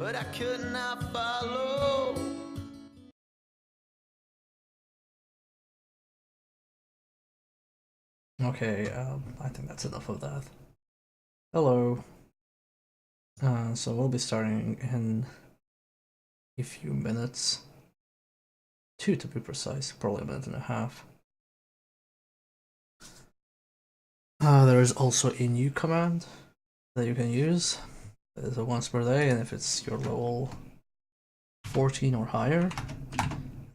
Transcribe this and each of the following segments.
but I could not follow. Okay, I think that's enough of that. Hello. So we'll be starting in a few minutes. 2 to be precise, probably a minute and a half. There is also a new command that you can use. It's a once per day, and if it's your level 14 or higher,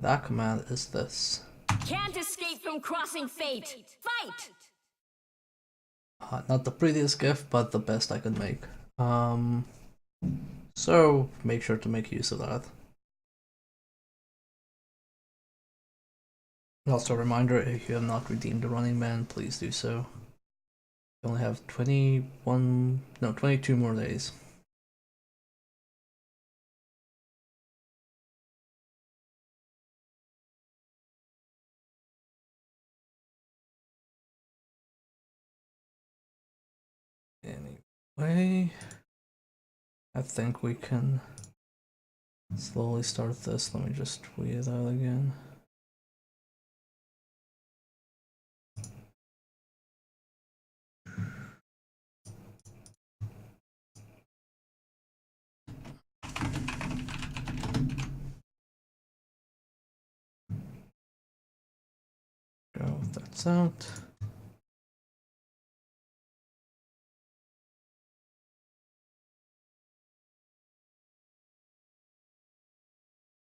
that command is this. Can't escape from crossing fate. Fight! Not the prettiest gift, but the best I could make. So make sure to make use of that. Also a reminder, if you have not redeemed the Running Man, please do so. You only have 22 more days. Anyway, I think we can slowly start this. Let me just tweet it out again. Go, that's out.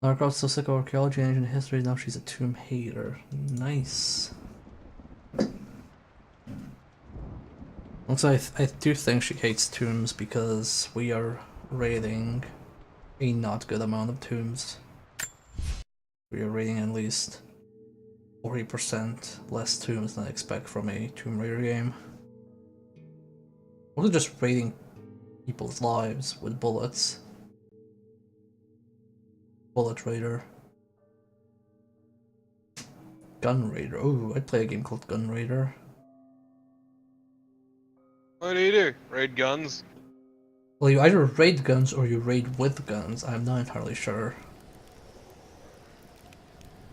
Narcos so sick of archaeology and ancient history, now she's a tomb hater. Nice. Also, I do think she hates tombs because we are raiding a not good amount of tombs. We are raiding at least 40% less tombs than I expect from a Tomb Raider game. Also just raiding people's lives with bullets. Bullet Raider. Gun Raider. Oh, I'd play a game called Gun Raider. What do you do? Raid guns? Well, you either raid guns or you raid with guns. I'm not entirely sure.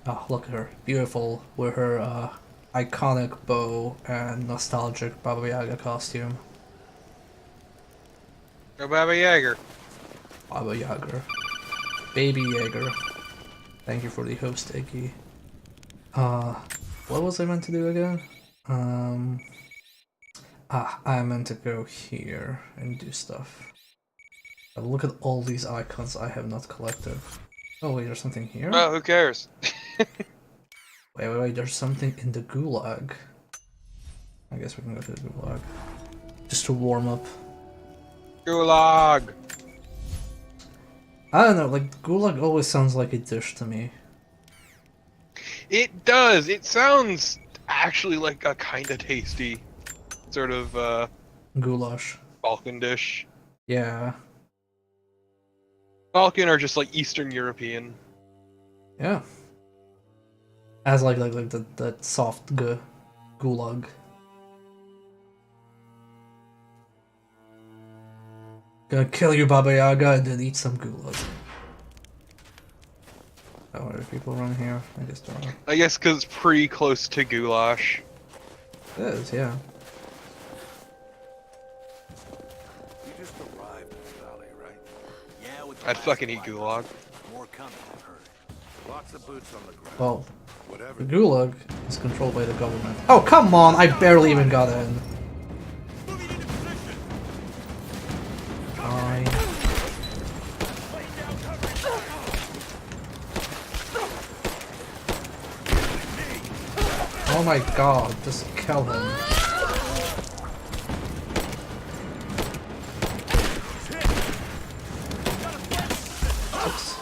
Oh, look at her. Beautiful with her iconic bow and nostalgic Baba Yaga costume. Go Baba Yaga. Baba Yaga. Baby Yager. Thank you for the host, Iggy. What was I meant to do again? I meant to go here and do stuff. But look at all these icons I have not collected. Oh wait, there's something here? Well, who cares? Wait, there's something in the gulag. I guess we can go to the gulag. Just to warm up. Gulag! I don't know, like, gulag always sounds like a dish to me. It does! It sounds actually like a kinda tasty sort of, Goulash. Balkan dish. Yeah. Balkan are just like Eastern European. Yeah. As like that soft gulag. Gonna kill you, Baba Yaga, and then eat some gulag. Oh, are people around here? I guess there are. I guess because it's pretty close to goulash. It is, yeah. You just arrived in the valley, right? Yeah, with the I'd last fucking eat flight. gulag. More coming, I've heard. Lots of boots on the ground. Well, Whatever. the gulag is controlled by the government. Oh, come on! I barely even got in. Fine. Oh my god, just kill him. Oops.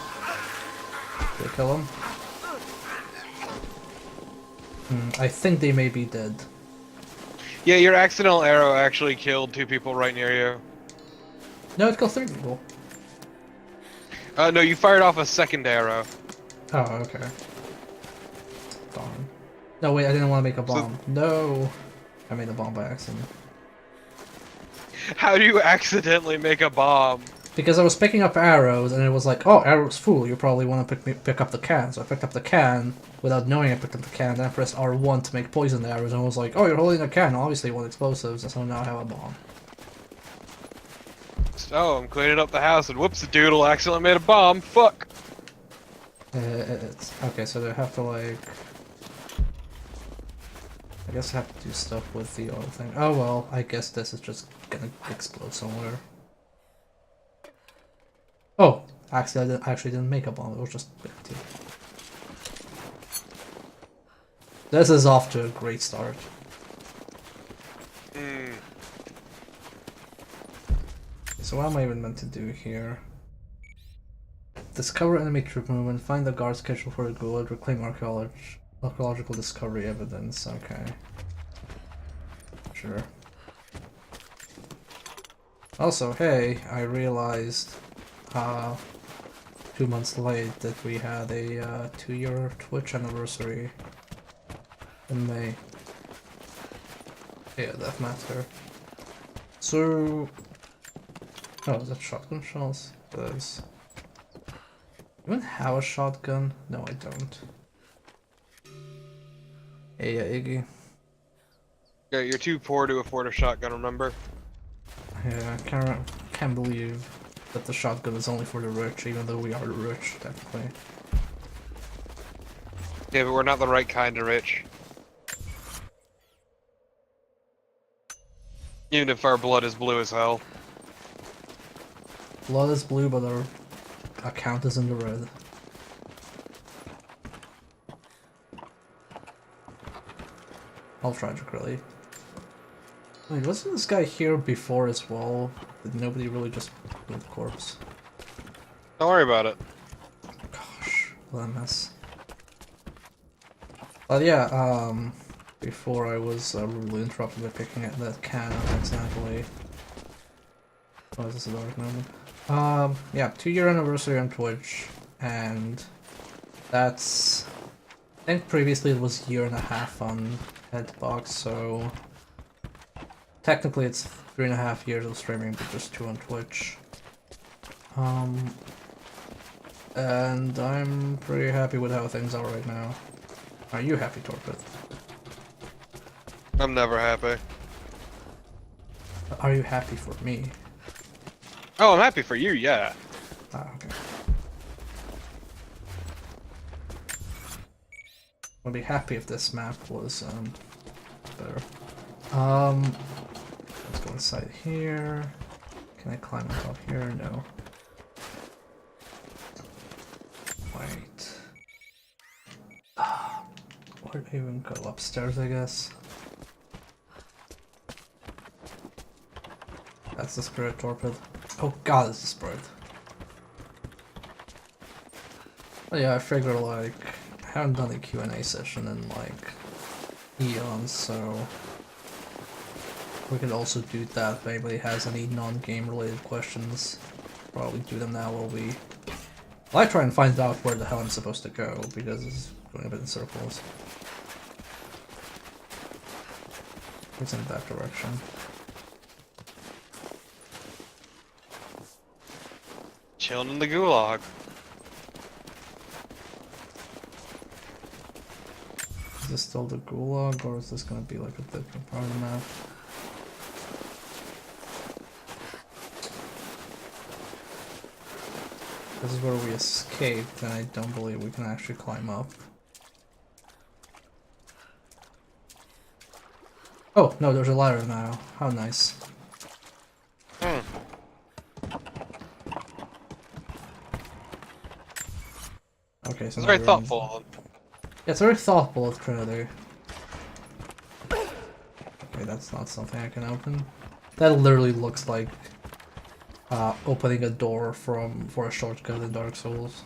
Did I kill him? I think they may be dead. Yeah, your accidental arrow actually killed 2 people right near you. No, it killed 3 people. No, you fired off a second arrow. Oh, okay. Darn. No, wait, I didn't want to make a bomb. No! I made a bomb by accident. How do you accidentally make a bomb? because I was picking up arrows and it was like, oh, arrows full, you probably want to pick up the can. So I picked up the can without knowing I picked up the can, then I pressed R1 to make poison arrows and I was like, oh, you're holding a can, obviously you want explosives, so now I have a bomb. So I'm cleaning up the house and whoops, the doodle accidentally made a bomb. Fuck. Okay, so they have to like... I guess I have to do stuff with the oil thing. Oh well, I guess this is just gonna explode somewhere. Oh, actually I didn't make a bomb, it was just empty. This is off to a great start. So what am I even meant to do here? Discover enemy troop movement, find the guard schedule for a gulag, reclaim archaeological discovery evidence, okay. Sure. Also, hey, I realized 2 months late that we had a 2-year Twitch anniversary in May. Yeah, that matter. So... oh, is that shotgun shells? Those. Do I even have a shotgun? No, I don't. Hey, Iggy. Yeah, you're too poor to afford a shotgun, remember? Yeah, I can't believe that the shotgun is only for the rich, even though we are rich, technically. Yeah, but we're not the right kind of rich. Even if our blood is blue as hell. Blood is blue, but our account is in the red. All tragic, really. Wait, wasn't this guy here before as well? Did nobody really just build corpse? Don't worry about it. Gosh, what a mess. But yeah, before I was rudely interrupted by picking at that can accidentally. Oh, is this a dark moment? Yeah, 2-year anniversary on Twitch, and that's... I think previously it was 1.5 years on Headbox, so... technically it's 3.5 years of streaming, but just 2 on Twitch. And I'm pretty happy with how things are right now. Are you happy, Torpid? I'm never happy. Are you happy for me? Oh, I'm happy for you, yeah. Ah, okay. I'd be happy if this map was better. Let's go inside here. Can I climb on top here? No. Wait. Where do I even go? Upstairs, I guess. That's the spirit Torpid. Oh god, it's the spirit. But yeah, I figured like I haven't done a Q&A session in like eons, so we could also do that if anybody has any non-game related questions. Probably do them now while we... well, I try and find out where the hell I'm supposed to go, because it's going a bit in circles. It's in that direction. Chilling in the gulag. Is this still the gulag, or is this gonna be like a different part of the map? This is where we escaped, and I don't believe we can actually climb up. Oh, no, there's a ladder now. How nice. Okay, so It's very thoughtful. Yeah, it's very thoughtful of Trinity. Okay, that's not something I can open. That literally looks like opening a door for a shortcut in Dark Souls.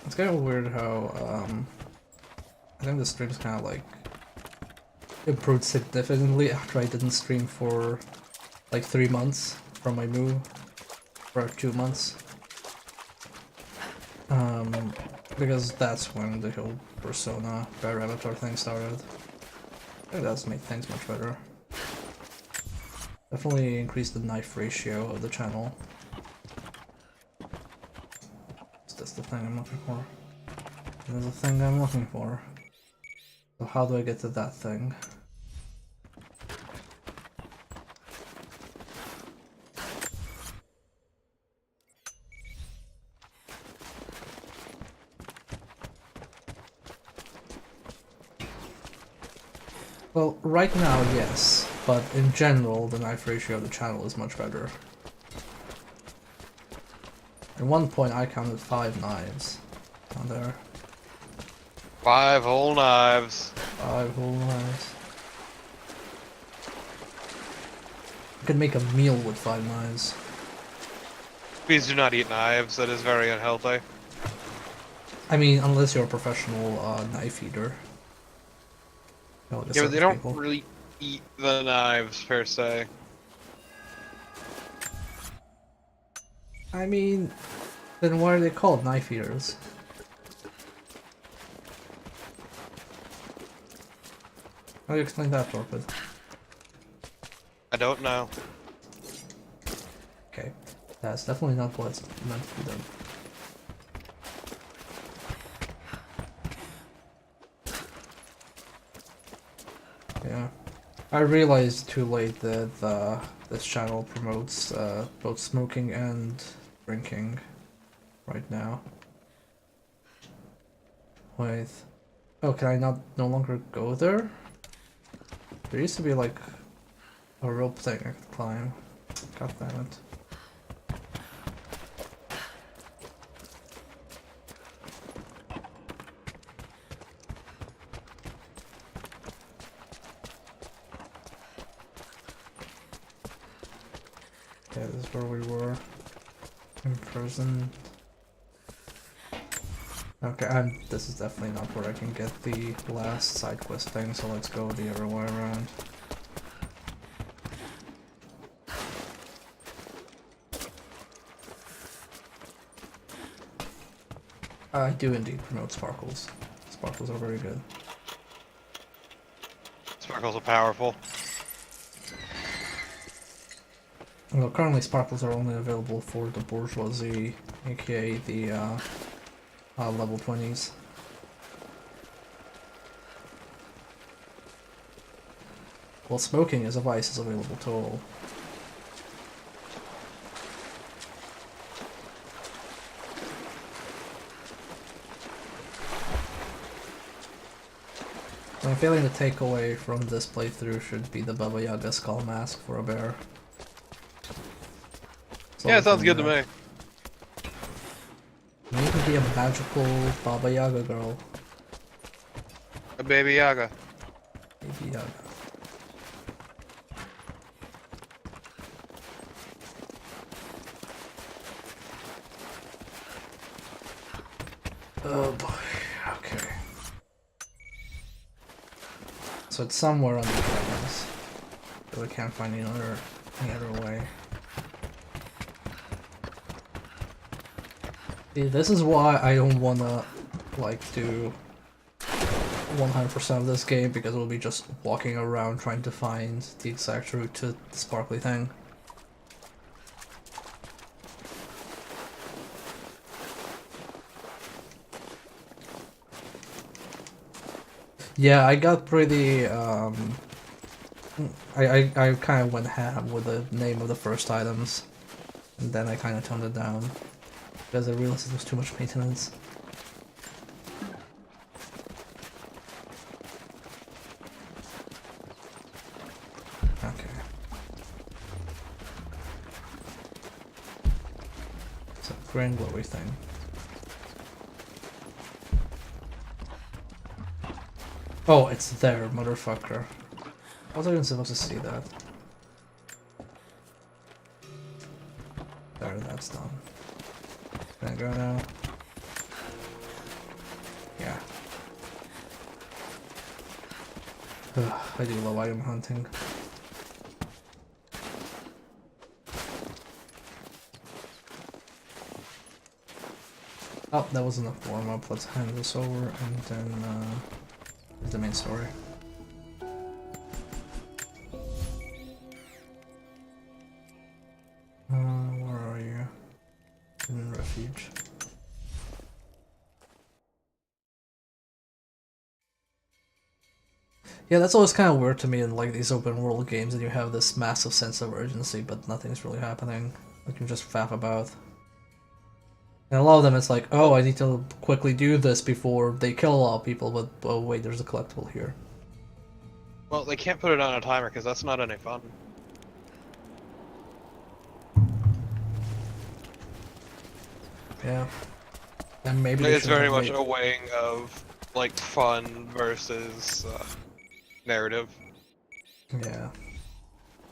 It's kind of weird how, I think the stream's kind of like improved significantly after I didn't stream for like 3 months from my move, or 2 months. Because that's when the whole Persona Bear Avatar thing started. I think that's made things much better. Definitely increased the knife ratio of the channel. Is this the thing I'm looking for? This is the thing I'm looking for. So how do I get to that thing? Well, right now, yes, but in general, the knife ratio of the channel is much better. At one point, I counted 5 knives on there. 5 whole knives. 5 whole knives. I could make a meal with 5 knives. Please do not eat knives. That is very unhealthy. I mean, unless you're a professional knife eater. Oh, Yeah, but they don't people. really eat the knives per se. I mean, then why are they called knife eaters? How do you explain that, Torpid? I don't know. Okay, that's definitely not what it's meant to be done. Yeah, I realized too late that this channel promotes both smoking and drinking right now. Wait, oh, can I no longer go there? There used to be like a rope thing I could climb. God damn it. Yeah, this is where we were. In prison. Okay, this is definitely not where I can get the last side quest thing, so let's go the other way around. I do indeed promote sparkles. Sparkles are very good. Sparkles are powerful. Well, currently sparkles are only available for the bourgeoisie, aka the level 20s. Well, smoking as a vice is available to all. My feeling the takeaway from this playthrough should be the Baba Yaga skull mask for a bear. Yeah, it sounds good to me. Maybe be a magical Baba Yaga girl. A baby Yaga. Baby Yaga. Oh boy, okay. So it's somewhere on the trails, but I can't find any other way. See, this is why I don't wanna, like, do 100% of this game, because we'll be just walking around trying to find the exact route to the sparkly thing. Yeah, I got pretty, I kind of went ham with the name of the first items, and then I kind of toned it down, because I realized it was too much maintenance. Okay. So, grand glowy thing. Oh, it's there, motherfucker. I was even supposed to see that. There, that's done. Can I go now? Yeah. Ugh, I do love item hunting. Oh, that was enough warm up. Let's hand this over and then the main story. Where are you? In refuge. Yeah, that's always kind of weird to me in like these open world games, that you have this massive sense of urgency, but nothing's really happening. Like you just faff about. And a lot of them, it's like, oh, I need to quickly do this before they kill a lot of people, but oh wait, there's a collectible here. Well, they can't put it on a timer because that's not any fun. Yeah. And maybe It's very much a weighing of like fun versus narrative. Yeah.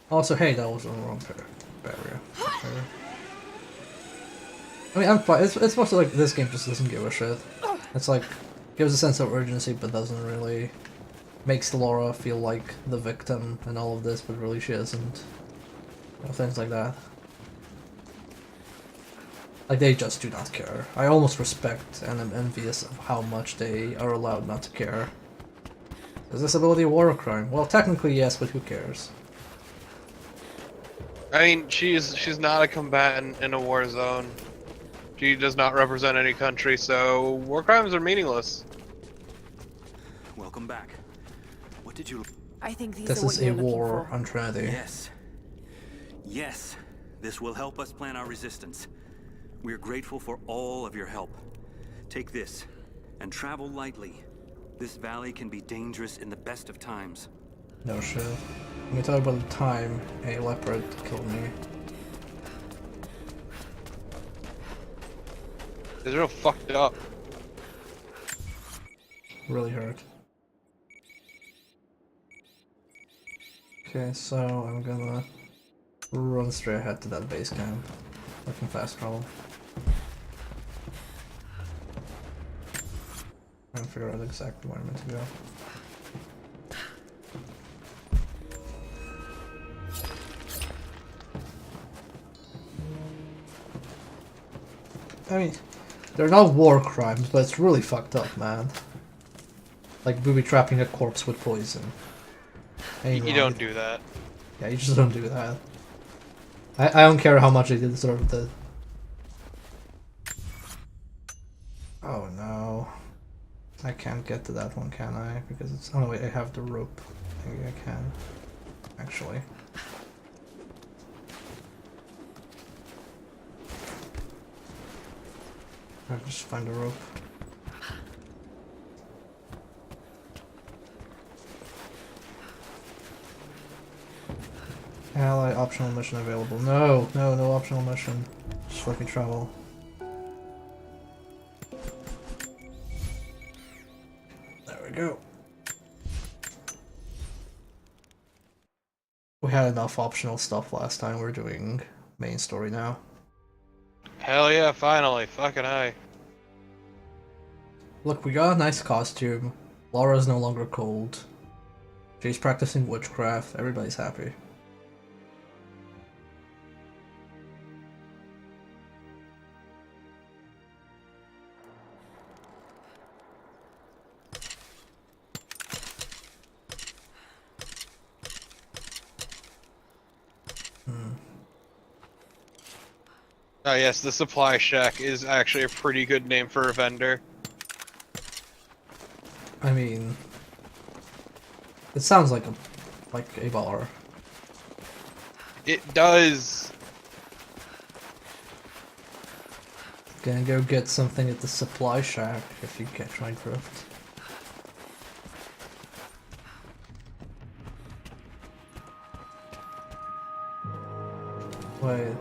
Also, hey, that was the wrong barrier. I mean, I'm fine. It's mostly like this game just doesn't give a shit. It's like gives a sense of urgency, but doesn't really makes Laura feel like the victim in all of this, but really she isn't. You know, things like that. Like they just do not care. I almost respect and am envious of how much they are allowed not to care. Is this ability a war crime? Well, technically yes, but who cares? I mean, she's not a combatant in a war zone. She does not represent any country, so war crimes are meaningless. Welcome back. What did you... I think these This are what is a you're looking war for. on Trinity. Yes. Yes. This will help us plan our resistance. We are grateful for all of your help. Take this, and travel lightly. This valley can be dangerous in the best of times. No shit. Let me tell you about the time a leopard killed me. It's real fucked up. Really hurt. Okay, so I'm gonna run straight ahead to that base camp. Looking fast travel. Trying to figure out exactly where I'm meant to go. I mean, they're not war crimes, but it's really fucked up, man. Like booby trapping a corpse with poison. Ain't You wrong. don't do that. Yeah, you just don't do that. I don't care how much they deserved it. Oh no. I can't get to that one, can I? Because it's... Oh no, wait, I have the rope. Maybe I can. Actually. I'll just find a rope. Ally optional mission available. No, no, no optional mission. Just let me travel. There we go. We had enough optional stuff last time. We're doing main story now. Hell yeah, finally. Fucking aye. Look, we got a nice costume. Laura's no longer cold. She's practicing witchcraft. Everybody's happy. Oh yes, the supply shack is actually a pretty good name for a vendor. I mean, it sounds like a bar. It does. Gonna go get something at the supply shack if you catch my drift. Wait.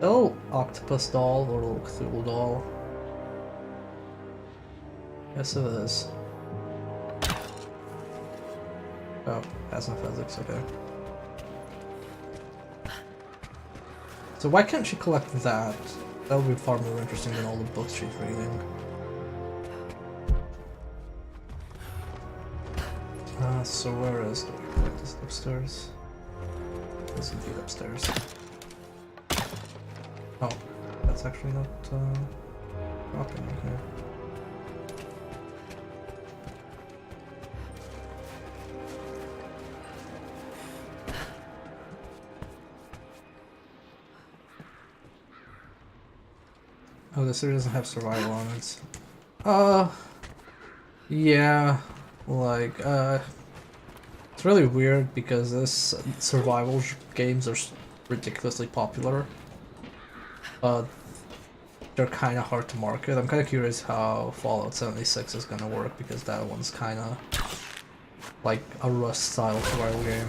Oh, octopus doll or little Cthulhu doll. Yes, it is. Oh, has no physics, okay. So why can't she collect that? That would be far more interesting than all the books she's reading. So where is the collect this upstairs? It's indeed upstairs. Oh, that's actually not dropping in here? Oh, this series doesn't have survival on it. Yeah, like, it's really weird because this survival games are ridiculously popular, but they're kind of hard to market. I'm kind of curious how Fallout 76 is gonna work because that one's kind of like a Rust style survival game.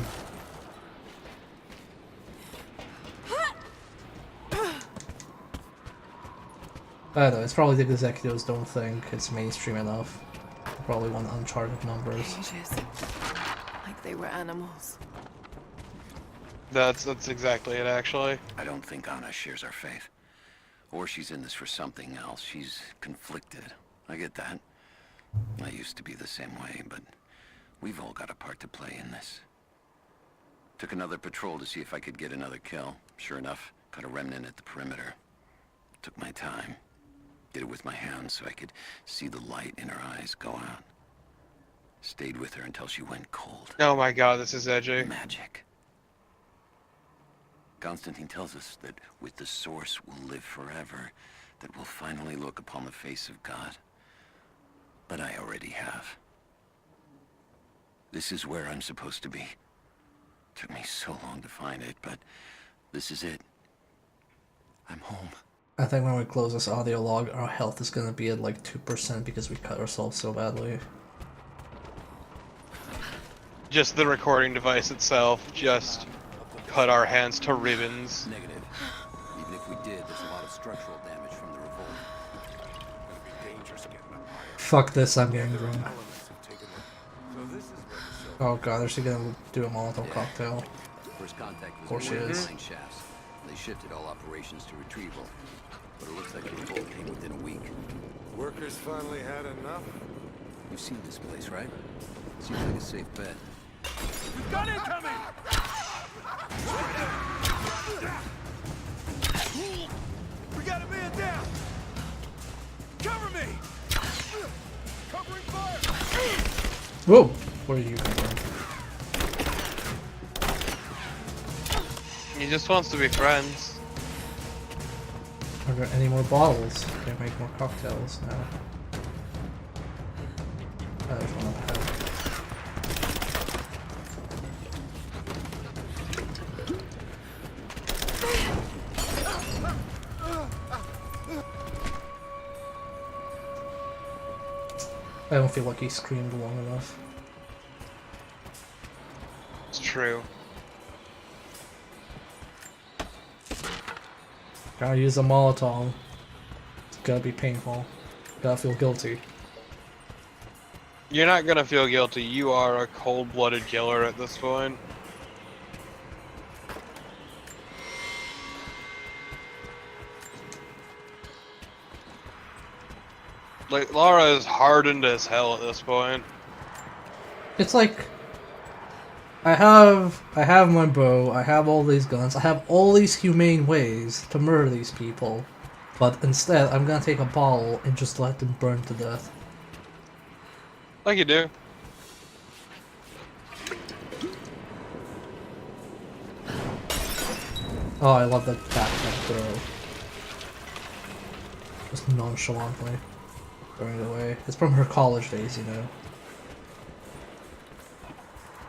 I don't know, it's probably the executives don't think it's mainstream enough. They probably want uncharted numbers. Changes. Like they were animals. That's exactly it, actually. I don't think Anna shares our faith. Or she's in this for something else. She's conflicted. I get that. I used to be the same way, but we've all got a part to play in this. Took another patrol to see if I could get another kill. Sure enough, caught a remnant at the perimeter. Took my time. Did it with my hands so I could see the light in her eyes go out. Stayed with her until she went cold. Oh my god, this is edgy. Magic. Constantine tells us that with the Source we'll live forever, that we'll finally look upon the face of God. But I already have. This is where I'm supposed to be. Took me so long to find it, but this is it. I'm home. I think when we close this audio log, our health is gonna be at like 2% because we cut ourselves so badly. Just the recording device itself just cut our hands to ribbons. Negative. Even if we did, there's a lot of structural damage from the revolt. It'll be dangerous getting up higher. Fuck this, I'm getting drunk. Oh god, is she gonna do a Molotov cocktail? First contact was Of course she near the is. mine shafts. They shifted all operations to retrieval. But it looks like the revolt came within a week. Workers finally had enough? You've seen this place, right? Seems like a safe bet. We've got incoming! We got a man down! Cover me! Covering fire! Whoa! Where are you going? He just wants to be friends. Are there any more bottles? Can I make more cocktails now? Oh, there's one up ahead. I don't feel like he screamed long enough. It's true. Gotta use a Molotov. It's gotta be painful. Gotta feel guilty. You're not gonna feel guilty. You are a cold-blooded killer at this point. Like, Lara is hardened as hell at this point. It's like I have my bow, I have all these guns, I have all these humane ways to murder these people, but instead I'm gonna take a bottle and just let them burn to death. Like you do. Oh, I love that backpack throw. Just nonchalantly throwing it away. It's from her college days, you know.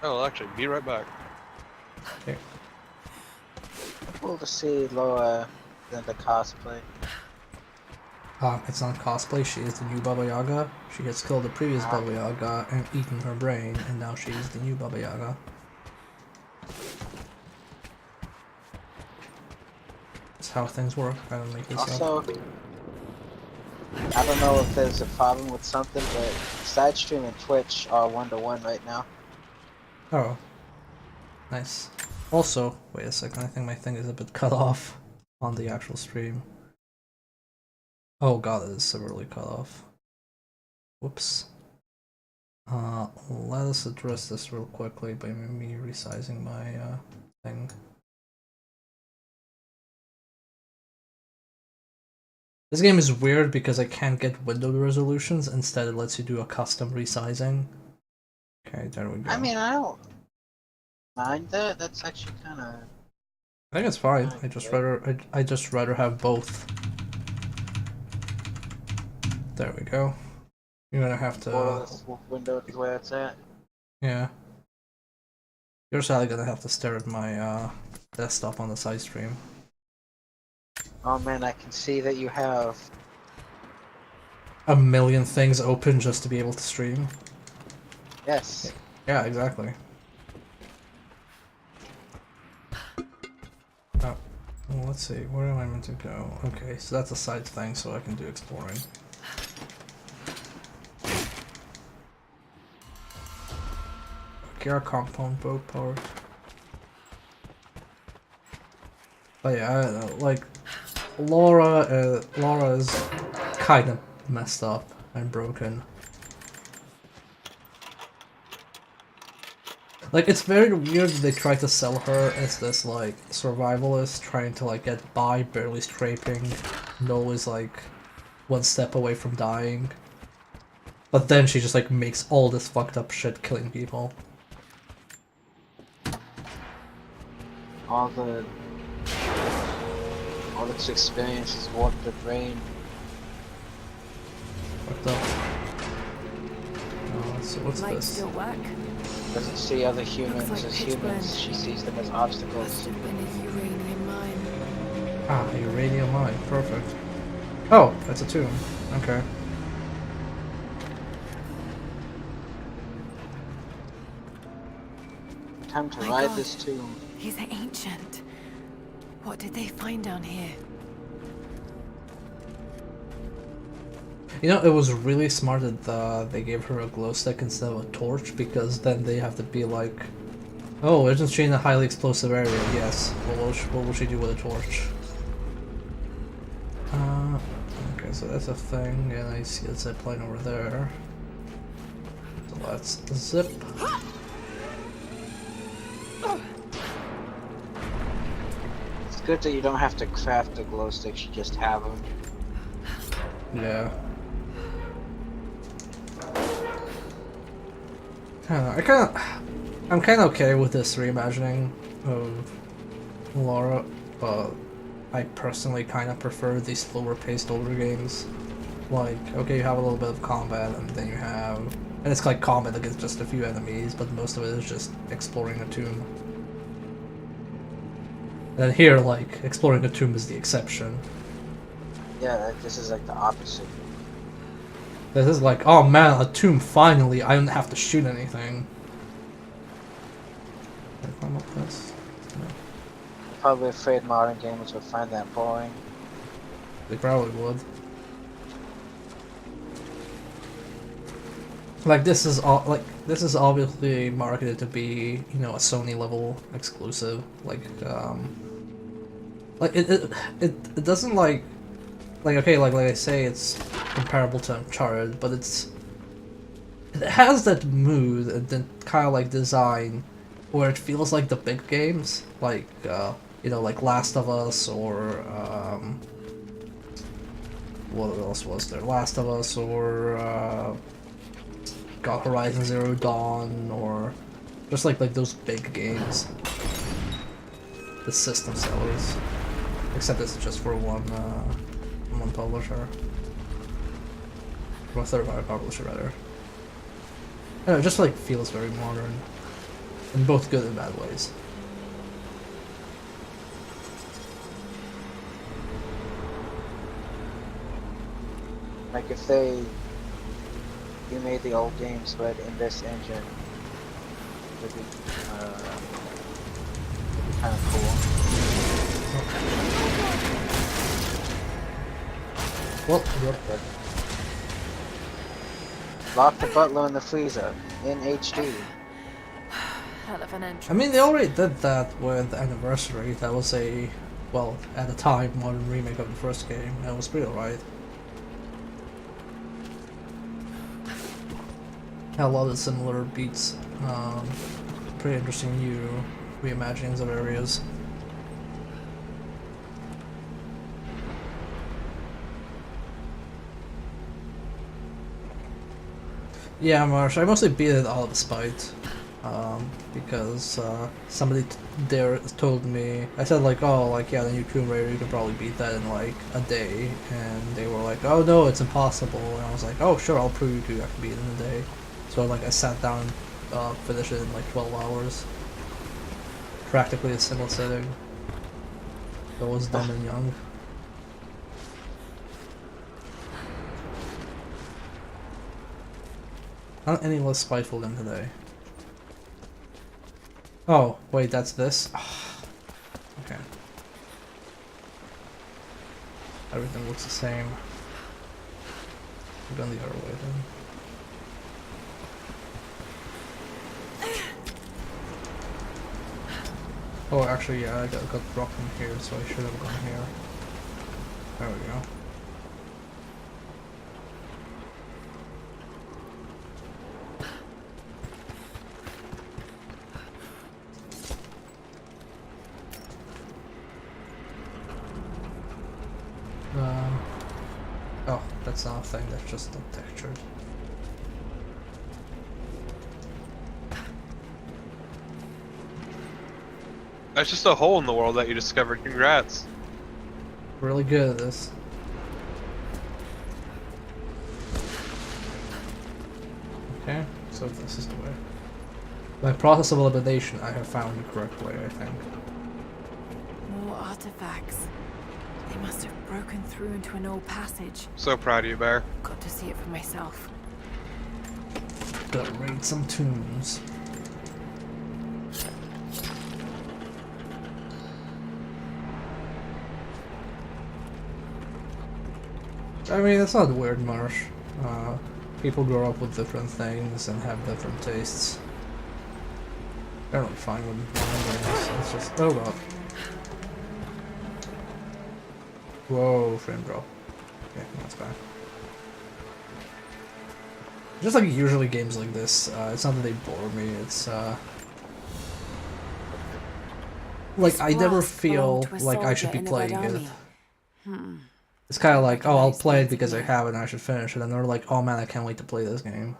I'll actually be right back. Okay. Cool to see Laura in the cosplay. It's not cosplay, she is the new Baba Yaga. She has killed the previous Baba Yaga and eaten her brain, and now she is the new Baba Yaga. That's how things work, I don't make this up. Also, I don't know if there's a problem with something, but Sidestream and Twitch are 1-to-1 right now. Oh. Nice. Also, wait a second, I think my thing is a bit cut off on the actual stream. Oh god, it is severely cut off. Whoops. Let us address this real quickly by me resizing my thing. This game is weird because I can't get window resolutions. Instead, it lets you do a custom resizing. Okay, there we go. I mean, I don't mind that. That's actually kind of. I think it's fine. Okay. I just rather have both. There we go. You're gonna have to. Window is where it's at. Yeah. You're sadly gonna have to stare at my desktop on the side stream. Oh man, I can see that you have. A million things open just to be able to stream. Yes. Yeah, exactly. Oh, well, let's see. Where am I meant to go? Okay, so that's a side thing, so I can do exploring. Okay, our compound boat part. But yeah, I don't know, like Laura is kind of messed up and broken. Like, it's very weird that they try to sell her as this, like, survivalist trying to, like, get by, barely scraping, and always, like, one step away from dying. But then she just, like, makes all this fucked up shit killing people. All its experiences warped the brain. Fucked up. Oh, so what's Lights this? still work. Doesn't see other humans like as pitch humans. black. She sees them as Must obstacles. have been a uranium mine. Ah, a uranium mine. Perfect. Oh, that's a tomb. Okay. Time to My ride God. this tomb. He's ancient. What did they find down here? You know, it was really smart that they gave her a glow stick instead of a torch, because then they have to be like, oh, isn't she in a highly explosive area? Yes. Well, what will she do with a torch? Okay, so that's a thing, and I see a zip line over there. So let's zip. It's good that you don't have to craft the glow sticks, you just have them. Yeah. I don't know, I'm kind of okay with this reimagining of Laura, but I personally kind of prefer these slower paced older games. Like, okay, you have a little bit of combat, and then you have, and it's like combat against just a few enemies, but most of it is just exploring a tomb. And then here, like, exploring a tomb is the exception. Yeah, this is like the opposite. This is like, oh man, a tomb, finally, I don't have to shoot anything. Can I climb up this? No. I'm probably afraid modern gamers would find that boring. They probably would. Like, this is all, like, this is obviously marketed to be, you know, a Sony level exclusive. Like it doesn't like okay, like I say, it's comparable to Uncharted, but it has that mood and then kind of like design where it feels like the big games, like you know, like Last of Us or what else was there? Last of Us or got Horizon Zero Dawn, or just like those big games, the system sellers. Except it's just for one publisher, or third-party publisher rather. I don't know, it just like feels very modern, in both good and bad ways. Like if you made the old games, but in this engine, it would be kind of cool. Well, yep. Lock the butler in the freezer in HD. Hell of an entrance. I mean, they already did that with Anniversary. That was a, well, at the time, modern remake of the first game. That was pretty alright. Had a lot of similar beats. Pretty interesting new reimaginings of areas. 。Yeah, Marsh, I mostly beat it out of spite. Because somebody there told me, I said like, oh, like, yeah, the new Tomb Raider, you could probably beat that in like a day, and they were like, oh no, it's impossible, and I was like, oh sure, I'll prove to you I can beat it in a day. So like I sat down and finished it in like 12 hours. Practically a single sitting. That was dumb and young. Not any less spiteful than today. Oh, wait, that's this? Okay. Everything looks the same. We've gone the other way then. Oh, actually, yeah, I got dropped from here, so I should have gone here. There we go. Oh, that's not a thing, that's just not textured. That's just a hole in the world that you discovered. Congrats. Really good at this. Okay, so this is the way. By process of elimination, I have found the correct way, I think. More artifacts. They must have broken through into an old passage. So proud of you, Bear. Got to see it for myself. Gotta raid some tombs. I mean, that's not weird, Marsh. People grow up with different things and have different tastes. I don't find with mine, it's just, oh god. Whoa, frame drop. Okay, that's bad. Just like usually games like this, it's not that they bore me, it's like I never feel like I should be playing it. It's kind of like, oh, I'll play it because I have it and I should finish it, and they're like, oh man, I can't wait to play this game.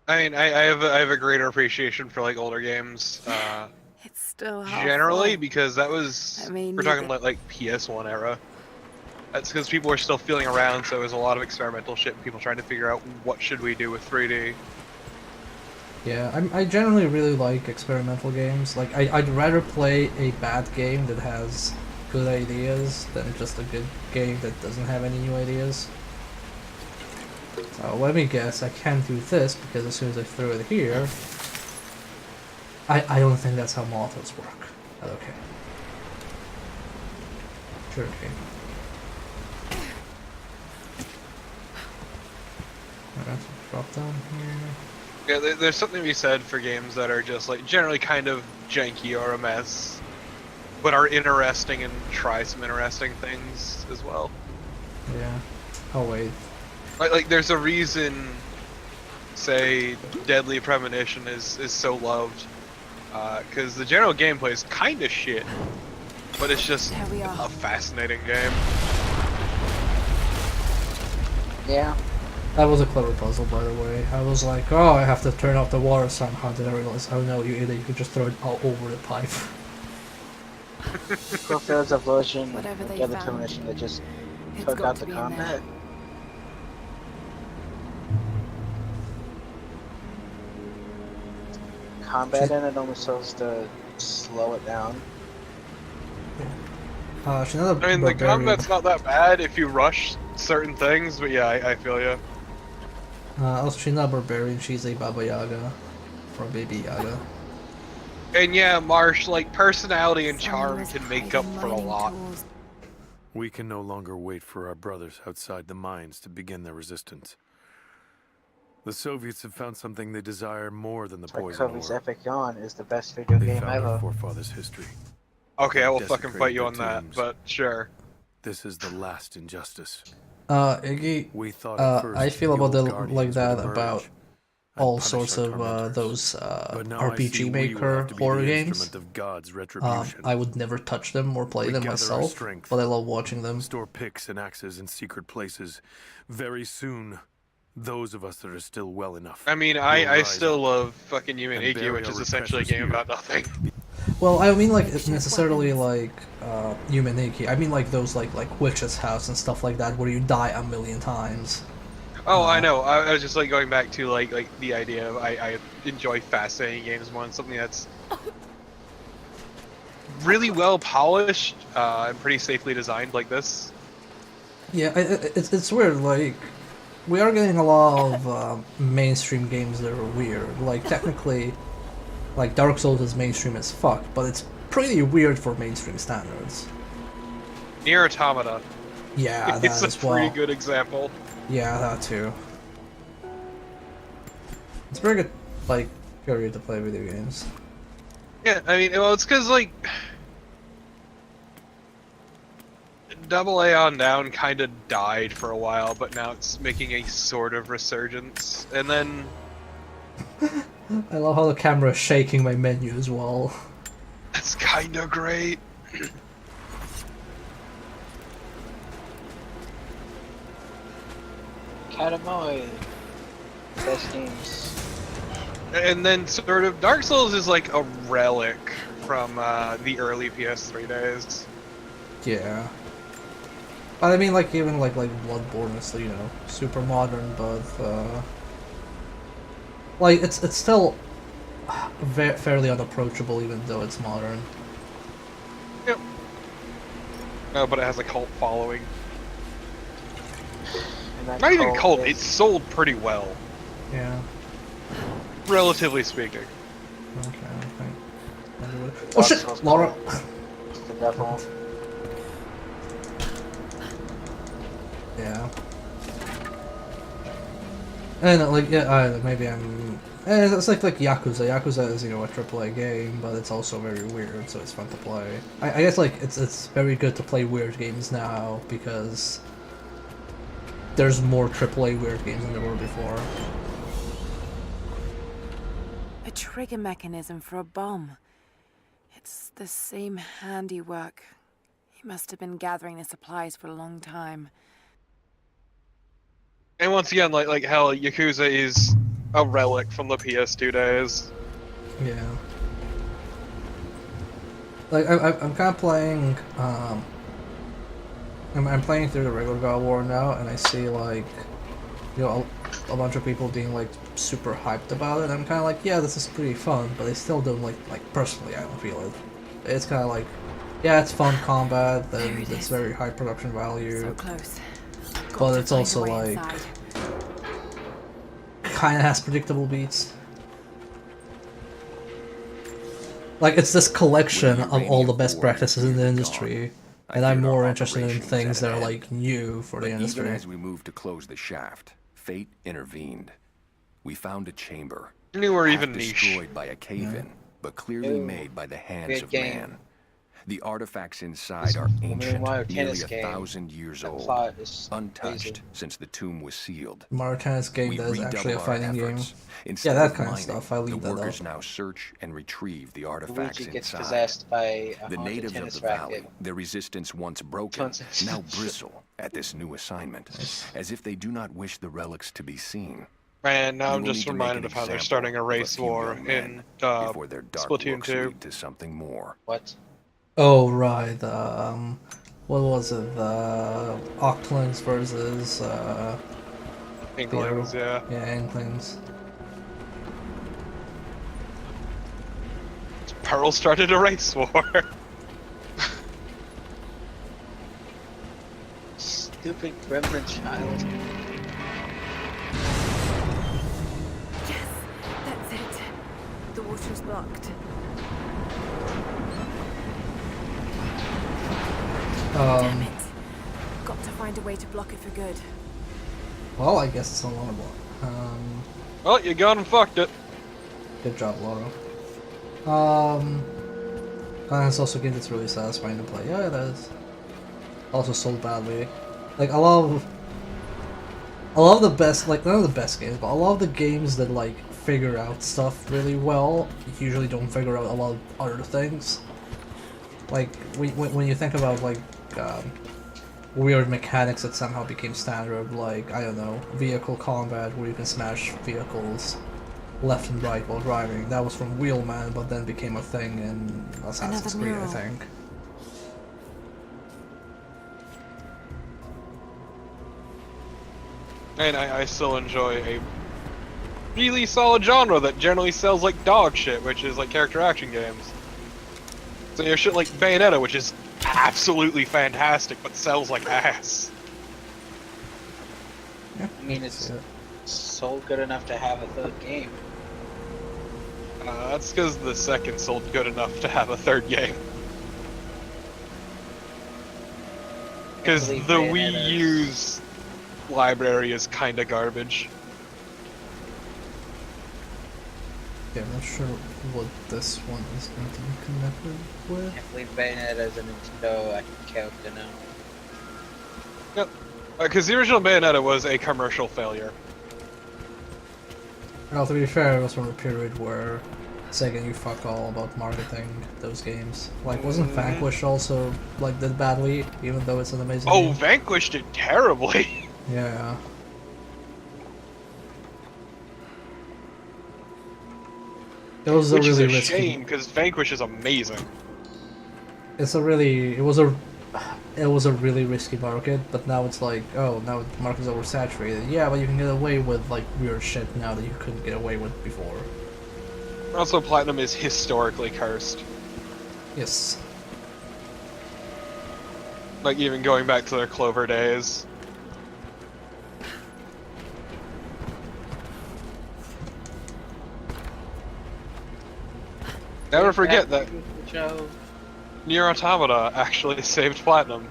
I mean, I have a greater appreciation for like older games. It's still Generally, full. because that was, we're talking like PS1 era. That's because people were still feeling around, so there was a lot of experimental shit and people trying to figure out what should we do with 3D. Yeah, I generally really like experimental games. Like, I'd rather play a bad game that has good ideas than just a good game that doesn't have any new ideas. So let me guess, I can't do this because as soon as I throw it here, I don't think that's how Molotovs work. But okay. Sure, okay. Alright, drop down here. Yeah, there's something to be said for games that are just like generally kind of janky or a mess, but are interesting and try some interesting things as well. Yeah. Oh wait. Like there's a reason, say, Deadly Premonition is so loved, because the general gameplay is kind of shit, but it's just a fascinating game. Yeah. That was a clever puzzle, by the way. I was like, oh, I have to turn off the water somehow. Then I realized, oh no, you idiot, you could just throw it all over the pipe. There's a version Whatever of they Deadly found, Premonition that just it's took got out to the be in there. combat. Combat in it only serves to slow it down. She's not a I mean, the barbarian. combat's not that bad if you rush certain things, but yeah, I feel you. Also, she's not a barbarian, she's a Baba Yaga. Or Baby Yaga. And yeah, Marsh, like, personality and Someone charm was can make hiding up for a mining lot. tools. We can no longer wait for our brothers outside the mines to begin their resistance. The Soviets have found something they desire more than the Like poison Kobe's ore. Epic Yawn is the best video They game found our ever. forefathers' history. Okay, I will Desecrated fucking fight you on their that, tombs. but sure. This is the last injustice. Iggy, We thought at first I feel the about old like Guardians that would emerge, about all punish sorts our of tormentors. those But now I see RPG we will Maker have to be horror the games. instrument of God's retribution. I would never touch them or play We them gather our myself, strength, but I love watching them. store picks and axes in secret places. Very soon, those of us that are still well enough. I mean, will I rise still up. love fucking And Humaniki, bury which our is essentially a repressors game here. about nothing. Well, I mean like it's Ship necessarily weapons. like Humaniki. I mean like those like Witch's House and stuff like that where you die a million times. Oh, I know. I was just like going back to like the idea of I enjoy fascinating games more than something that's really well polished and pretty safely designed like this. Yeah, it's weird. Like we are getting a lot of mainstream games that are weird. Like technically, like Dark Souls is mainstream as fuck, but it's pretty weird for mainstream standards. Nier Automata. Yeah, It's that a as well. pretty good example. Yeah, that too. It's very good, like, period to play video games. Yeah, I mean, well, it's because like AA on down kind of died for a while, but now it's making a sort of resurgence. And then I love how the camera is shaking my menu as well. that's kind of great. Katamoy. Best games. And then sort of Dark Souls is like a relic from the early PS3 days. Yeah. But I mean, like, even like Bloodborne is, you know, super modern, but like it's still fairly unapproachable, even though it's modern. Yep. No, but it has a cult following. And that Not even cult, is- it sold pretty well, Yeah. relatively speaking. Okay. Oh Dark shit, Souls Laura. cult. It's the devil. Yeah. And like yeah, maybe I'm. It's like Yakuza. Yakuza is, you know, a AAA game, but it's also very weird, so it's fun to play. I guess like it's very good to play weird games now because there's more AAA weird games than there were before. A trigger mechanism for a bomb. It's the same handiwork. He must have been gathering the supplies for a long time. And once again, like hell, Yakuza is a relic from the PS2 days. Yeah. Like I'm kind of playing. I'm playing through the regular God of War now, and I see like, you know, a bunch of people being like super hyped about it. I'm kind of like, yeah, this is pretty fun, but I still don't like personally, I don't feel it. It's kind of like, yeah, it's fun combat, There and it it's is. very high production value. So close. Got But to it's find a also, way like, inside. Kind of has predictable beats. Like, it's this collection of all the best practices in the industry, and I'm more interested in things that are like new for the But even industry. as we moved to close the shaft, fate intervened. We found a chamber, New or half even niche. destroyed by a cave-in, but clearly Ooh, made by the hands great of game. man. The artifacts inside are Mario ancient, nearly Tennis 1,000 game. years The old, plot is untouched crazy. since the tomb was sealed. Mario Tennis game We that is actually a redouble our fighting game. efforts. Instead that of kind of mining, stuff, I the leave that workers up. now search and retrieve the artifacts Luigi gets inside. possessed by a The haunted natives of tennis the valley, racket. their resistance once broken, Don't- now bristle at this new assignment, as if they do not wish the relics to be seen. And now We I'm will just need to make reminded an of how they're example starting a of race few war young men in before their dark Splatoon looks 2. lead to something more. What? Oh right, what was it? The Octlings versus Inklings, yeah. Inklings. Pearl started a race war. Stupid gremlin child. Yes, that's it. The water's blocked. Damn it. Got to find a way to block it for good. Well, I guess it's unlockable. Well, you got him fucked it. Good job, Laura. And it's also a game that's really satisfying to play. Yeah, it is. Also sold badly. Like, I love a lot of the best, like, not the best games, but a lot of the games that, like, figure out stuff really well usually don't figure out a lot of other things. Like, when you think about, like, weird mechanics that somehow became standard, like, I don't know, vehicle combat where you can smash vehicles left and right while driving. That was from Wheelman, but then became a thing in Assassin's Another Creed, I mural. think. And I still enjoy a really solid genre that generally sells like dog shit, which is like character action games. So you have shit like Bayonetta, which is absolutely fantastic, but sells like ass. Yeah, I mean, it's so good enough to have a third game. That's because the second sold good enough to have a third game. Because the Wii U's library is kinda garbage. Yeah, I'm not sure what this one is going to be connected with. I believe Bayonetta is a Nintendo character now. Yep. Because the original Bayonetta was a commercial failure. Well, to be fair, it was from a period where Sega knew fuck all about marketing those games. Like, wasn't Vanquish also, like, did badly, even though it's an amazing Oh, game? Vanquish did terribly! Yeah. It was Which a is really a risky. shame, because Vanquish is amazing. It was a really risky market, but now it's like, oh, now the market's oversaturated. Yeah, but you can get away with like weird shit now that you couldn't get away with before. Also, Platinum is historically cursed. Yes. Like, even going back to their Clover days. Never forget that Joe. Nier Automata actually saved Platinum.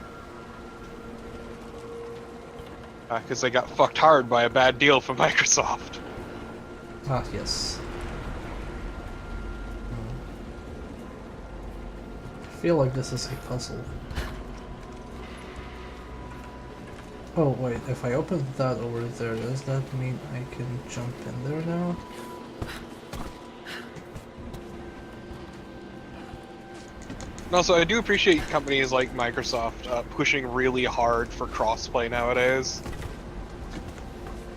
Because they got fucked hard by a bad deal from Microsoft. Ah, yes. I feel like this is a puzzle. Oh wait, if I open that over there, does that mean I can jump in there now? And also, I do appreciate companies like Microsoft pushing really hard for crossplay nowadays.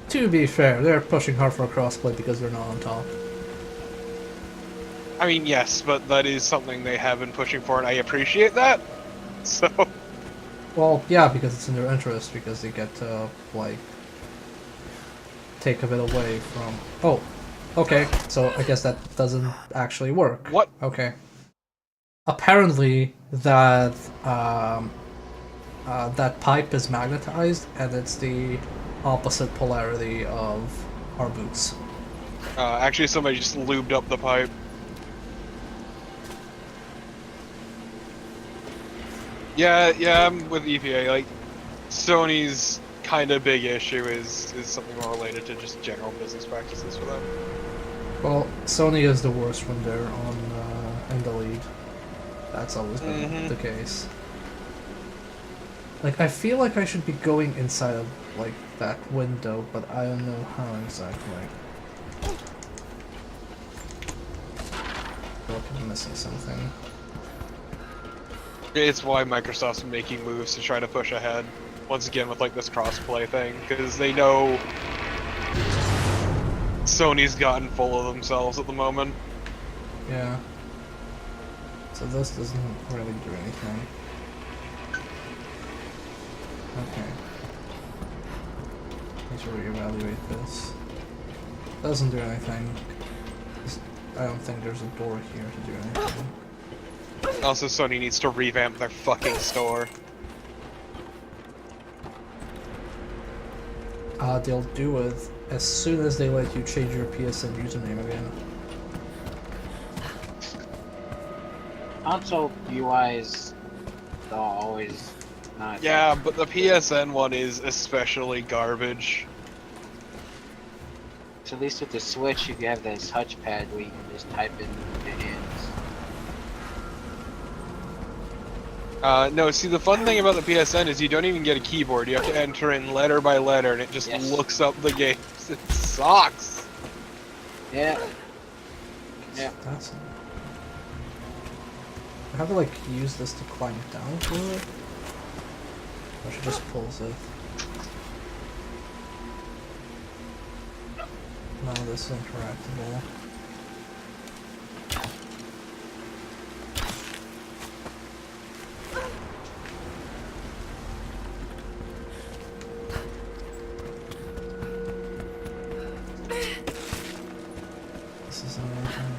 To be fair, they're pushing hard for crossplay because they're not on top. I mean, yes, but that is something they have been pushing for, and I appreciate that. So, Well, yeah, because it's in their interest, because they get to, like, take a bit away from... Oh, okay, so I guess that doesn't actually work. what? Okay. Apparently, that that pipe is magnetized, and it's the opposite polarity of our boots. Actually, somebody just lubed up the pipe. Yeah, I'm with EPA. Like, Sony's kind of big issue is something more related to just general business practices for them. Well, Sony is the worst when they're on in the lead. That's always been the case. Like, I feel like I should be going inside of, like, that window, but I don't know how exactly. I feel like I'm missing something. It's why Microsoft's making moves to try to push ahead. Once again with like this crossplay thing, because they know Sony's gotten full of themselves at the moment. Yeah. So this doesn't really do anything. Okay. Let's reevaluate this. Doesn't do anything. I don't think there's a door here to do anything. Also, Sony needs to revamp their fucking store. They'll do it as soon as they let you change your PSN username again. Console UIs are always not. Yeah, but the PSN one is especially garbage. So at least with the Switch, you have this touchpad where you can just type in your hands. No, see, the fun thing about the PSN is you don't even get a keyboard. You have to enter in letter by letter, and it just Yes. looks up the games. It sucks. Yeah. Yeah. That's. I have to like use this to climb down for it. Or she just pulls it. No, this is interactable. This is anything I can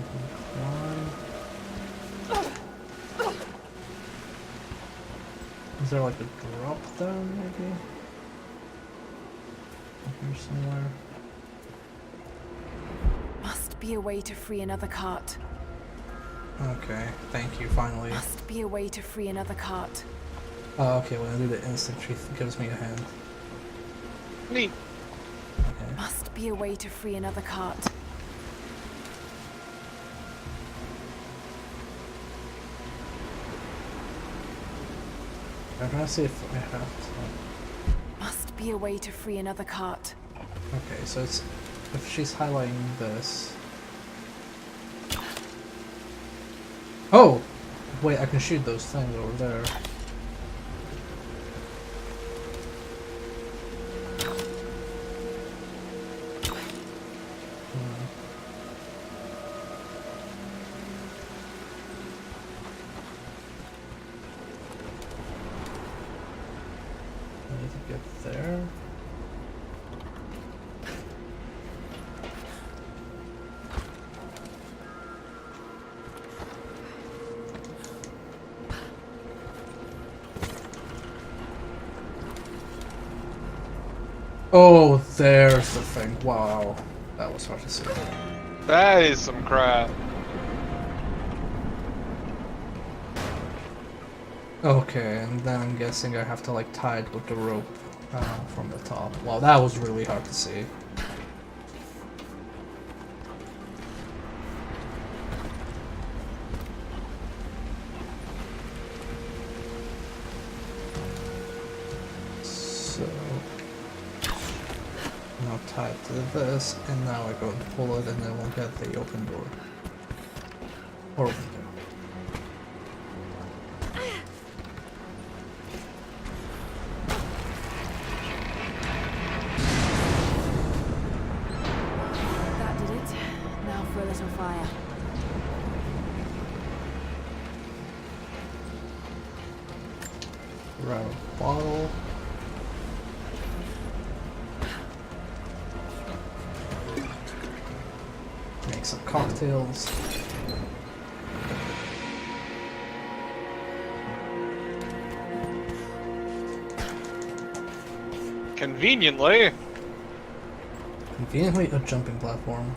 climb. Is there like a drop down maybe? Here somewhere. Must be a way to free another cart. Okay, thank you, finally. Must be a way to free another cart. Oh, okay, when I do the instant, she gives me a hand. Neat. Okay. Must be a way to free another cart. I'm trying to see if I have to. Must be a way to free another cart. Okay, so it's if she's highlighting this. Oh! Wait, I can shoot those things over there. I need to get there. Oh, there's the thing. Wow. That was hard to see. That is some crap. Okay, and then I'm guessing I have to like tie it with the rope from the top. Wow, that was really hard to see. So now tie it to this, and now I go and pull it, and then we'll get the open door. Or window. That did it. Now for a little fire. Grab a bottle. Make some cocktails. Conveniently. Conveniently a jumping platform.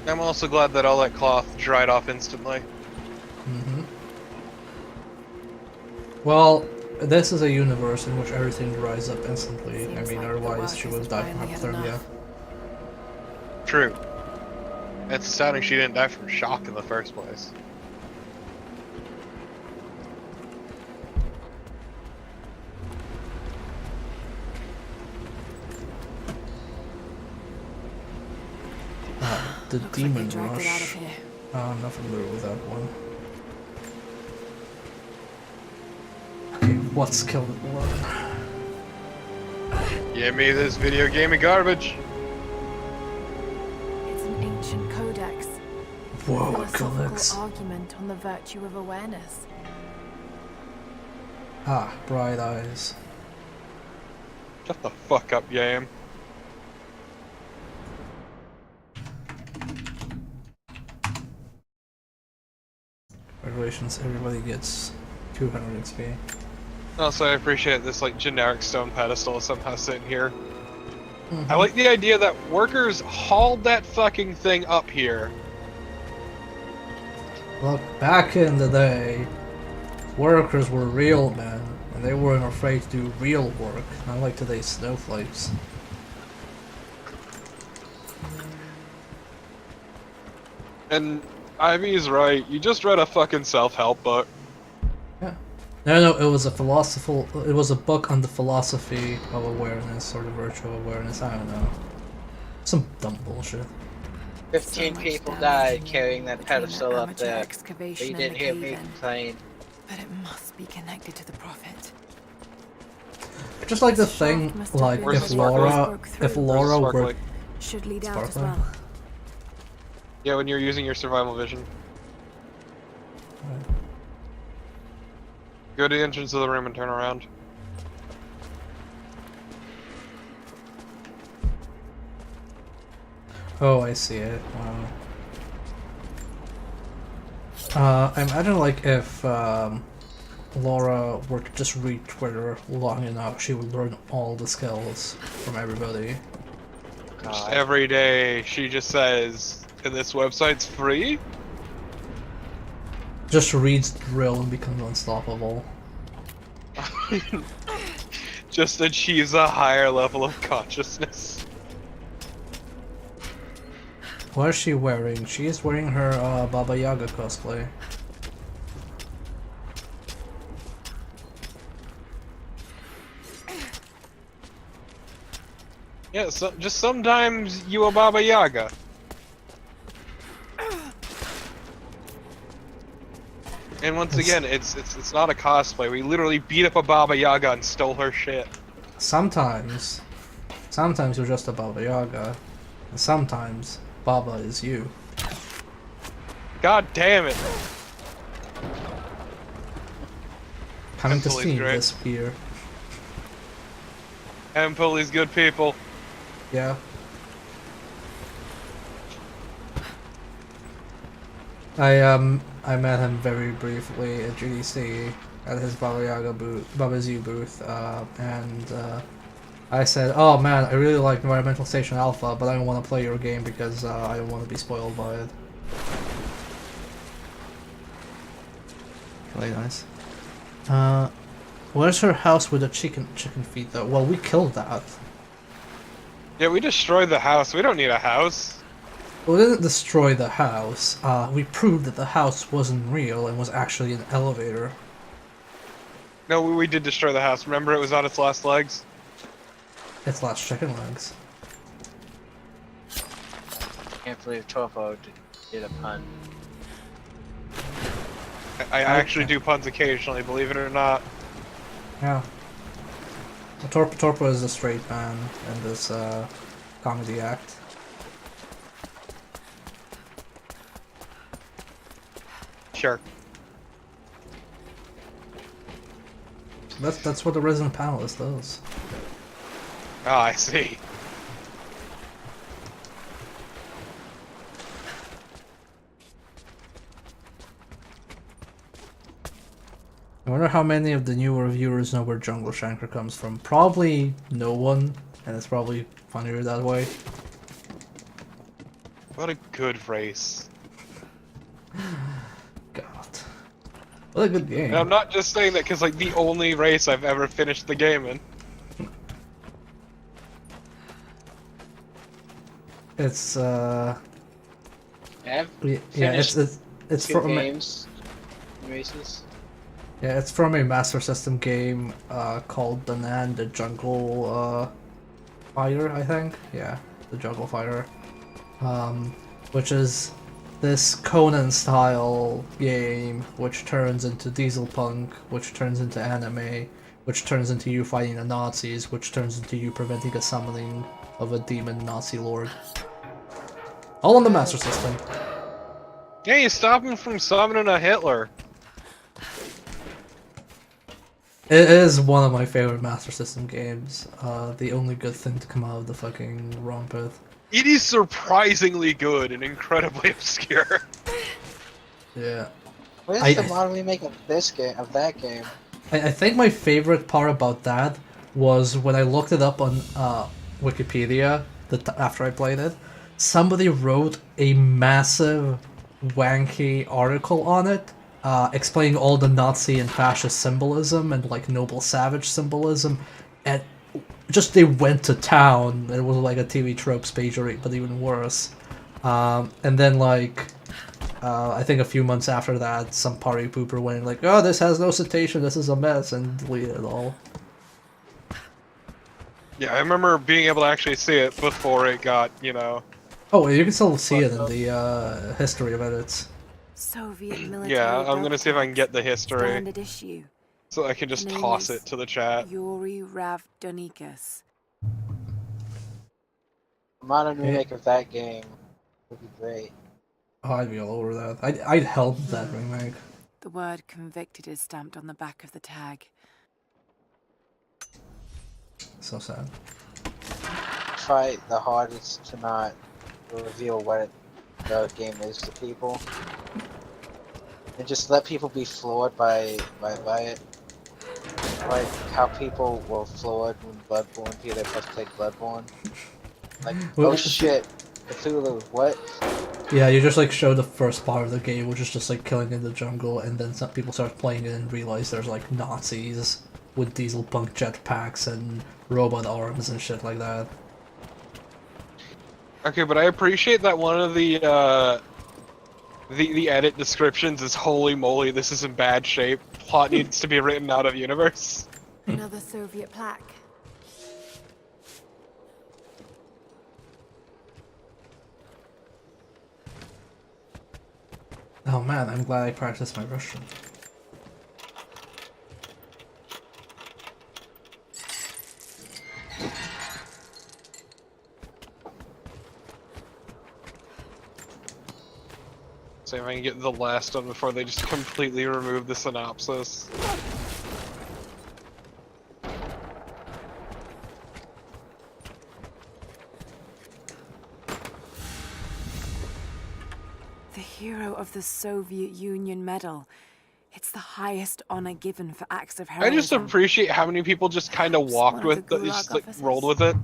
I'm also glad that all that cloth dried off instantly. Mm-hmm. Well, this is a universe in which everything dries up instantly. I Seems mean, like the otherwise she would workers die have from finally had hypothermia. enough. True. It's astounding she didn't die from shock in the first place. The Looks Demon like they dragged it out of Rush. here. I'm not familiar with that one. Okay, what's killed it more? Give me this video game of garbage. It's an ancient codex. Whoa, Philosophical codex. argument on the virtue of awareness. Ah, bright eyes. Shut the fuck up, game. Congratulations, everybody gets 200 XP. Also, I appreciate this like generic stone pedestal somehow sitting here. I like the idea that workers hauled that fucking thing up here. Look, back in the day, workers were real men, and they weren't afraid to do real work, not like today's snowflakes. And Ivy's right, you just read a fucking self-help book. Yeah. No, it was a philosophical. It was a book on the philosophy of awareness or the virtue of awareness. I don't know. Some dumb bullshit. 15 So much people damage died carrying that between pedestal up amateur there. But excavation you and didn't the hear me cave-in. complain. But it must be connected to the Prophet. Just like the Shaft thing, must have like been Where's if the sparkly? Laura, broke if through. Laura were, Sparkly? Should lead out as Sparkling? well. Yeah, when you're using your survival vision. Go to the entrance of the room and turn around. oh, I see it. Wow. I imagine like if Laura were to just read Twitter long enough, she would learn all the skills from everybody. Just God. every day she just says, and this website's free? Just reads drill and becomes unstoppable. Just achieves a higher level of consciousness. What is she wearing? She is wearing her Baba Yaga cosplay. Yeah, so, just sometimes you a Baba Yaga. And once again, it's not a cosplay. We literally beat up a Baba Yaga and stole her shit. Sometimes you're just a Baba Yaga, and sometimes Baba is you. God damn it! Coming to Simply Steam great. this year. Empoli is good people. Yeah. I met him very briefly at GDC at his Baba Yaga booth, Baba's U booth, and I said, "Oh man, I really like Environmental Station Alpha, but I don't want to play your game because I don't want to be spoiled by it." Really nice. Where's her house with the chicken feet though? Well, we killed that. Yeah, we destroyed the house. We don't need a house. We didn't destroy the house. We proved that the house wasn't real and was actually an elevator. No, we did destroy the house. Remember, it was on its last legs? Its last chicken legs. Can't believe Torpo did a pun. I actually do puns occasionally, believe it or not. Yeah. Torpo is a straight man in this comedy act. Sure. That's what the resident panelist does. Oh, I see. I wonder how many of the newer viewers know where Jungle Shanker comes from. Probably no one, and it's probably funnier that way. What a good race. God. What a good game. And I'm not just saying that because, like, the only race I've ever finished the game in. It's I've yeah, finished it's two from games, races. yeah, it's from a Master System game called Danan the Jungle Fighter, I think. Yeah, the Jungle Fighter. Which is this Conan style game which turns into Diesel Punk, which turns into anime, which turns into you fighting the Nazis, which turns into you preventing a summoning of a demon Nazi lord. All on the Master System. Yeah, you stop him from summoning a Hitler. It is one of my favorite Master System games. The only good thing to come out of the fucking ROM pit. It is surprisingly good and incredibly obscure. Yeah. What I- is the model remake of this game, of that game? I think my favorite part about that was when I looked it up on Wikipedia after I played it. Somebody wrote a massive, wanky article on it, explaining all the Nazi and fascist symbolism and like noble savage symbolism, and just they went to town. It was like a TV tropes page, but even worse. And then like I think a few months after that, some party pooper went like, "Oh, this has no citation. This is a mess," and deleted it all. Yeah, I remember being able to actually see it before it got, you know. Oh, you can still see it in the history of edits. Soviet military. Yeah, I'm gonna see if I can get the history, Standard issue. so I can just Name toss is it to the chat. Yuri Ravdonikas. A modern remake of that game would be great. Oh, I'd be all over that. I'd help that remake. The word convicted is stamped on the back of the tag. So sad. Try the hardest to not reveal what the game is to people. And just let people be floored by it. Like how people were floored when Bloodborne, they first played Bloodborne. Like, Well, oh shit, Cthulhu, what? Yeah, you just like show the first part of the game, which is just like killing in the jungle, and then some people start playing it and realize there's like Nazis with diesel punk jetpacks and robot arms and shit like that. Okay, but I appreciate that one of the edit descriptions is "Holy moly, this is in bad shape. Plot needs to be written out of universe." Another Soviet plaque. Oh man, I'm glad I practiced my Russian. See if I can get the last one before they just completely remove the synopsis. The hero of the Soviet Union Medal. It's the highest honor given for acts of I heroism. just appreciate how many people just kind of walked one of with the it, just Gulag like officers. rolled with it,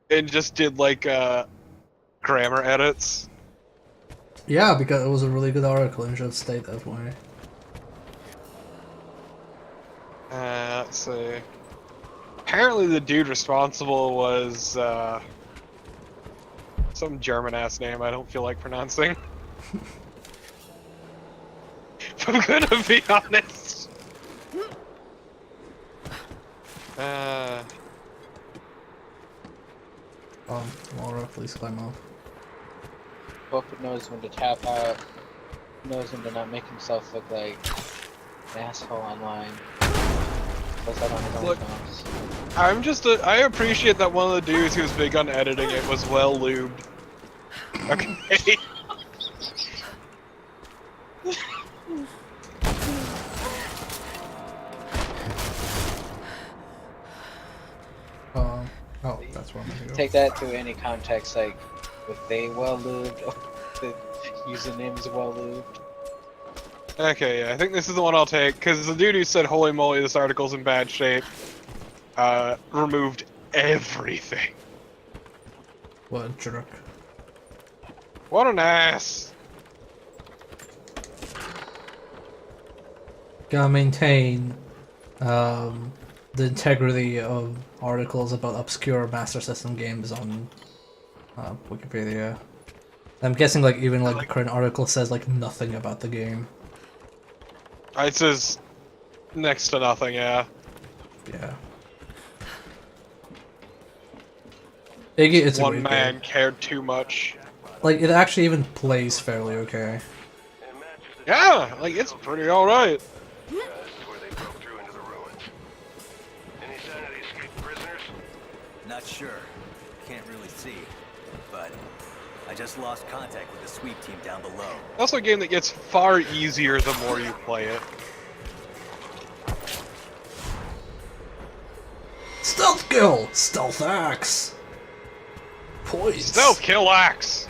and just did like grammar edits. Yeah, because it was a really good article and should stay that way. Let's see. Apparently, the dude responsible was some German-ass name I don't feel like pronouncing. If I'm gonna be honest. Laura, please climb up. Boba knows when to tap out. Knows when to not make himself look like an asshole online. Does that on his own Look. terms. I'm just I appreciate that one of the dudes who's big on editing it was well lubed. Okay. Oh, that's where I'm gonna go. Take that to any context, like, with they well lubed or the usernames well lubed. Okay, yeah, I think this is the one I'll take, because the dude who said, "Holy moly, this article's in bad shape," removed everything. What a jerk. What an ass! Gotta maintain the integrity of articles about obscure Master System games on Wikipedia. I'm guessing like even like the current article says like nothing about the game. It says next to nothing, yeah. Yeah. It's a One great man game. cared too much. Like it actually even plays fairly okay. Yeah, like it's pretty alright. Where they broke through into the ruins. Any sign of the escaped prisoners? Not sure. Can't really see. But I just lost contact with the sweep team down below. Also a game that gets far easier the more you play it. Stealth kill! Stealth axe! Points! Stealth kill axe!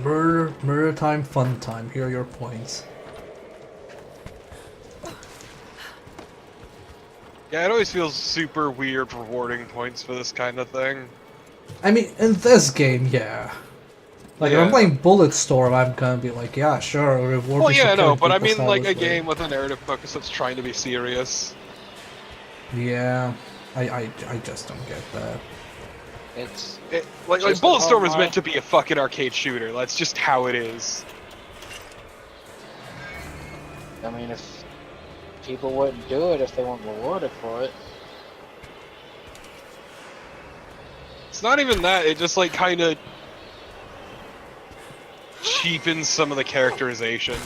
Murder time, fun time. Here are your points. Yeah, it always feels super weird rewarding points for this kind of thing. I mean, in this game, yeah. Like, if I'm Yeah. playing Bulletstorm, I'm gonna be like, yeah, sure, reward Well, me for yeah, no, killing but I people mean like a savagely. game with a narrative focus that's trying to be serious. Yeah, I just don't get that. It's Like Just Bulletstorm is online. meant to be a fucking arcade shooter. That's just how it is. I mean, if people wouldn't do it if they weren't rewarded for it. It's not even that. It just like kind of cheapens some of the characterization.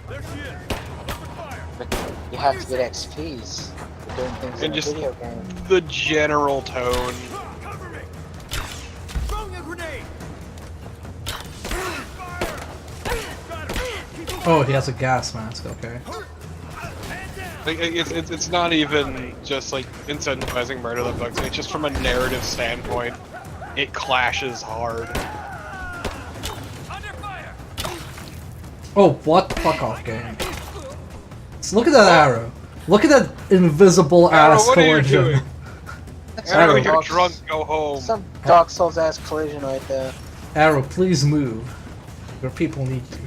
But you have to get XPs for doing things in And a just- video game. The general tone. Oh, he has a gas mask. Okay. Like, it's not even just like incentivizing murder that bugs me. It's just from a narrative standpoint, it clashes hard. Oh, what? Fuck off, game. So look at that arrow. Look at that invisible Arrow, ass what are you collision. doing? That's Arrow, some you're Dark- drunk. Go home. Some Dark Souls ass collision right there. Arrow, please move. Your people need you.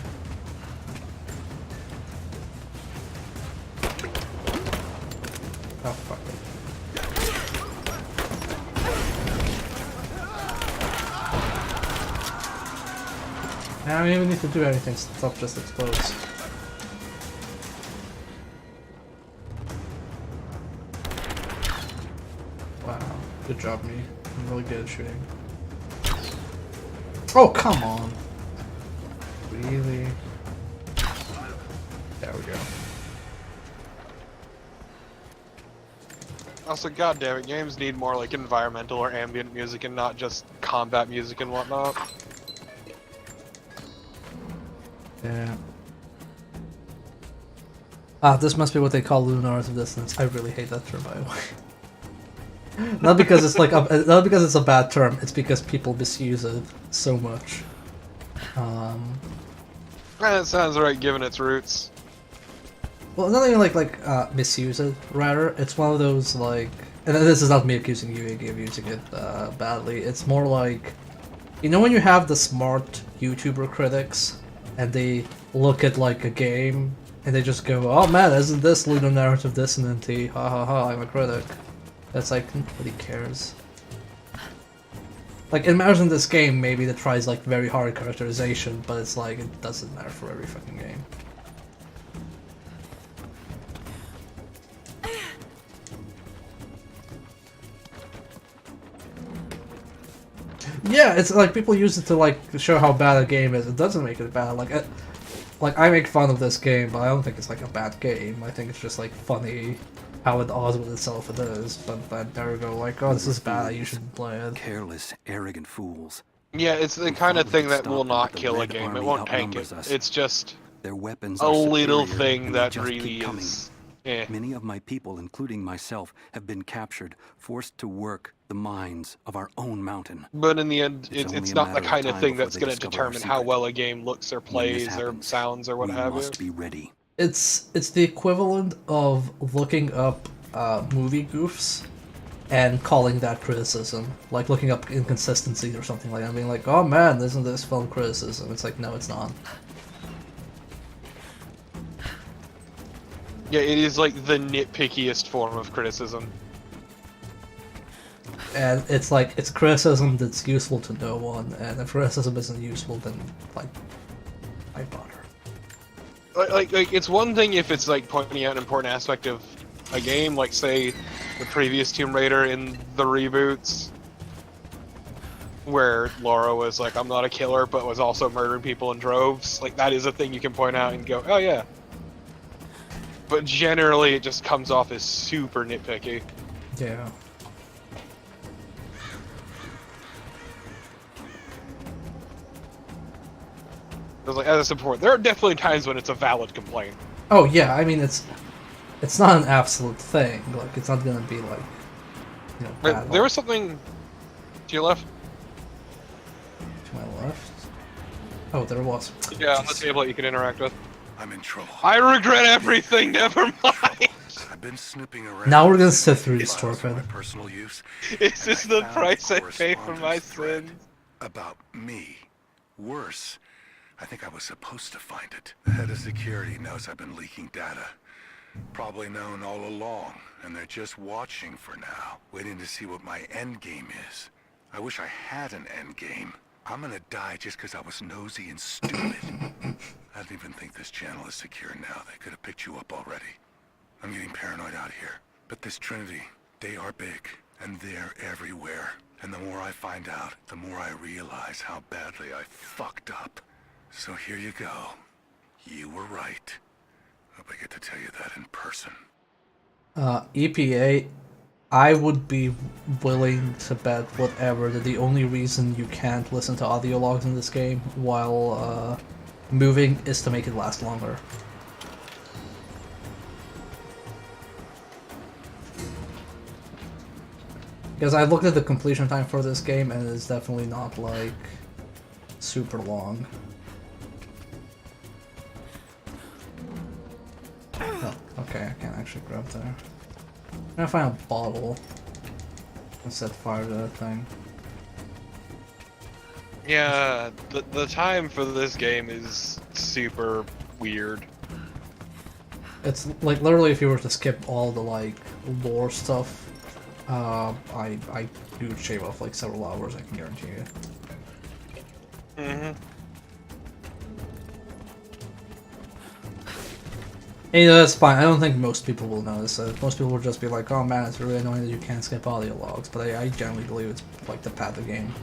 Oh, fuck it. I don't even need to do anything, stuff just explodes. Wow, good job, me. I'm really good at shooting. Oh, come on! Really? There we go. Also, goddammit, games need more like environmental or ambient music and not just combat music and whatnot. Yeah. Ah, this must be what they call Lunars of Distance. I really hate that term, by the way. Not because it's like not because it's a bad term. It's because people misuse it so much. That sounds right, given its roots. Well, not even like misuse it. Rather, it's one of those like, and this is not me accusing you of using it badly. It's more like, you know, when you have the smart YouTuber critics, and they look at like a game, and they just go, "Oh man, isn't this Lunar Narrative dissonant-y? Ha ha ha! I'm a critic." That's like nobody cares. Like, imagine this game maybe that tries like very hard characterization, but it's like it doesn't matter for every fucking game. Yeah, it's like people use it to like show how bad a game is. It doesn't make it bad. Like I make fun of this game, but I don't think it's like a bad game. I think it's just like funny how at odds with itself it is. But I never go like, oh, this is bad. You shouldn't play it. Careless, arrogant fools. Yeah, it's the We kind of thought we thing could that stop will them, not but the kill a Red game. It Army won't tank it. outnumbers us. It's just Their weapons a are little superior, thing and they that just really keep coming. is. Eh. Many of my people, including myself, have been captured, forced to work the mines of our own mountain. But in the end, It's only it's a not the matter of kind of time thing before that's they going to discover our determine how secret. well a game looks or When this plays or happens, sounds or what we have you. must be ready. It's the equivalent of looking up movie goofs and calling that criticism. Like looking up inconsistencies or something like that, being like, oh man, isn't this film criticism? It's like, no, it's not. Yeah, it is like the nitpickiest form of criticism. And it's like, it's criticism that's useful to no one, and if criticism isn't useful, then like, why bother? Like it's one thing if it's like pointing out an important aspect of a game, like say the previous Tomb Raider in the reboots, where Laura was like, I'm not a killer, but was also murdering people in droves. Like that is a thing you can point out and go, oh yeah. But generally, it just comes off as super nitpicky. Yeah. Because like as I said before, there are definitely times when it's a valid complaint. Oh yeah, I mean it's not an absolute thing. Like it's not gonna be like, you know, bad There was something to your left. to my left. Oh, there was. Yeah, on the table that you can interact with. I'm in trouble. I regret everything. Never mind. I've been snooping around. Now we're gonna sit through this, files for my Torpid. personal use. Is this and I the found price I pay for my correspondence thread sins? About me. Worse, I think I was supposed to find it. The head of security knows I've been leaking data. Probably known all along, and they're just watching for now, waiting to see what my end game is. I wish I had an end game. I'm gonna die just because I was nosy and stupid. I don't even think this channel is secure now. They could have picked you up already. I'm getting paranoid out here. But this Trinity, they are big, and they're everywhere. And the more I find out, the more I realize how badly I fucked up. So here you go. You were right. Hope I get to tell you that in person. EPA, I would be willing to bet whatever that the only reason you can't listen to audio logs in this game while moving is to make it last longer. Because I looked at the completion time for this game and it's definitely not like super long. Oh, okay, I can't actually grab there. I'm gonna find a bottle and set fire to that thing. Yeah, the time for this game is super weird. It's like literally if you were to skip all the like lore stuff, I do shave off like several hours, I can guarantee you. Mm-hmm. And, you know, that's fine. I don't think most people will notice it. Most people will just be like, oh man, it's really annoying that you can't skip audio logs, but I generally believe it's like the path of the game.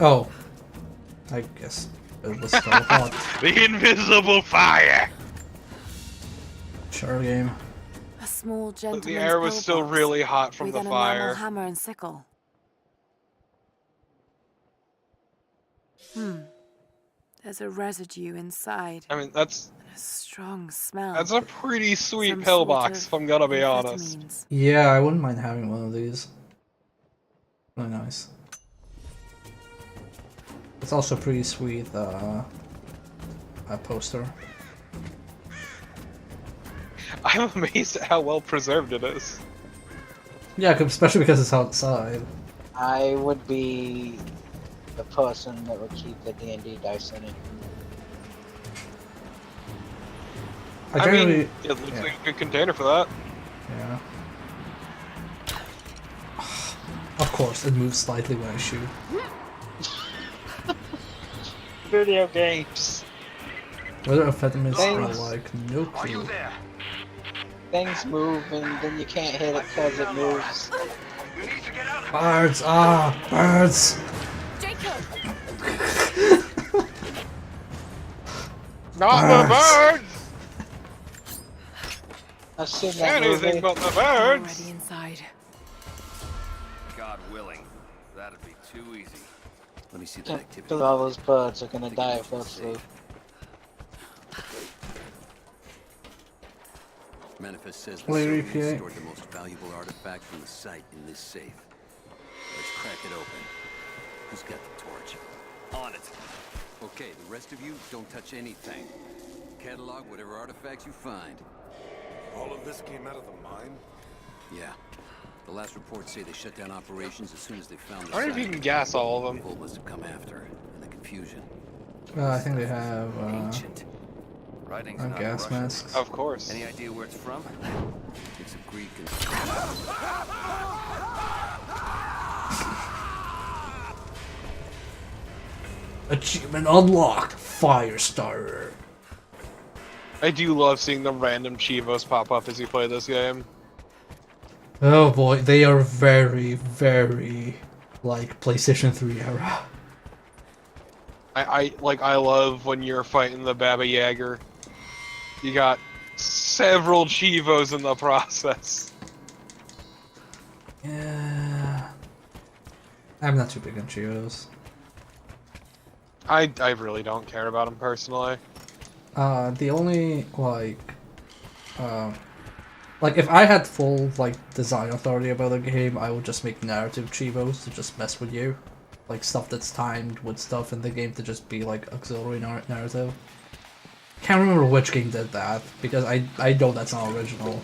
Oh. I guess it was still hot. The invisible fire! Sure game. A small gentleman's The air was still pillbox really hot from with the an enamel fire. hammer and sickle. There's a residue inside. I mean, that's A strong smell. a pretty sweet Some pillbox, sort if I'm gonna be of honest. amphetamines. Yeah, I wouldn't mind having one of these. Really nice. It's also pretty sweet, a poster. I'm amazed at how well preserved it is. Yeah, especially because it's outside. I would be the person that would keep the D&D dice in it. I I generally, mean, it looks like a good container for that. yeah. Of course, it moves slightly when I shoot. Video games. Whether amphetamines are Thanks. like, no clue. Things move and then you can't hit it because it moves. Birds! Ah! Birds! Jacob! Not the birds! I've seen that Anything movie. but the Already birds! inside. God willing, that'd be too easy. Let me see that Can't activity. believe all those birds are gonna die of bird flu. Manifest says the Play Soviets replay. stored the most valuable artifact from the site in this safe. Let's crack it open. Who's got the torch? On it. Okay, the rest of you, don't touch anything. Catalog whatever artifacts you find. All of this came out of the mine? Yeah. The last reports say they shut down operations as soon as they found the I wonder if you site. can gas all of them. Revolt must have come after, in the confusion. I think they have, Ancient. Writing's not gas Russian. masks. Of course. Any idea where it's from? It's a Greek and... Achievement unlocked! Fire starter! I do love seeing the random Chivos pop up as you play this game. Oh boy, they are very, very like PlayStation 3 era. I love when you're fighting the Baba Yaga. You got several Chivos in the process. Yeah. I'm not too big on Cheetos. I really don't care about them personally. The only like if I had full like design authority about the game, I would just make narrative Chivos to just mess with you, like stuff that's timed with stuff in the game to just be like auxiliary narrative. Can't remember which game did that because I know that's not original,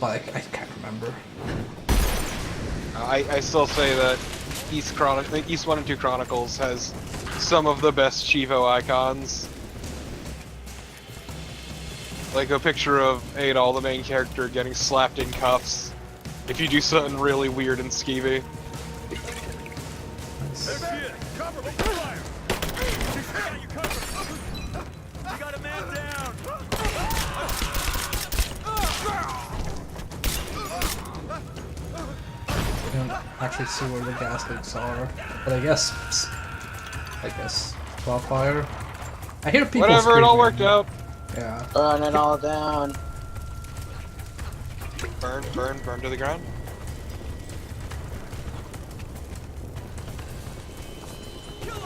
but I can't remember. I still say that East 1 and 2 Chronicles has some of the best Chivo icons. Like a picture of Adol, the main character, getting slapped in cuffs if you do something really weird and skeevy. Cover me! Fire! You cover! We got a man down! I don't actually see where the gas leaks are, but I guess Wildfire. I hear people. Whatever, it all screaming. worked out. Yeah. Burn it all down. Burn, burn, burn to the ground.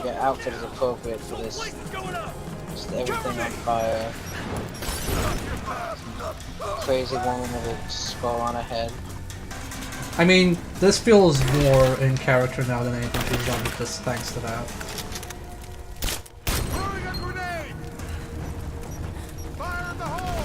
Your outfit is appropriate for this. Just everything on fire. Crazy woman with a skull on her head. I mean, this feels more in character now than anything she's done, just thanks to that. Throwing a grenade! Fire in the hole!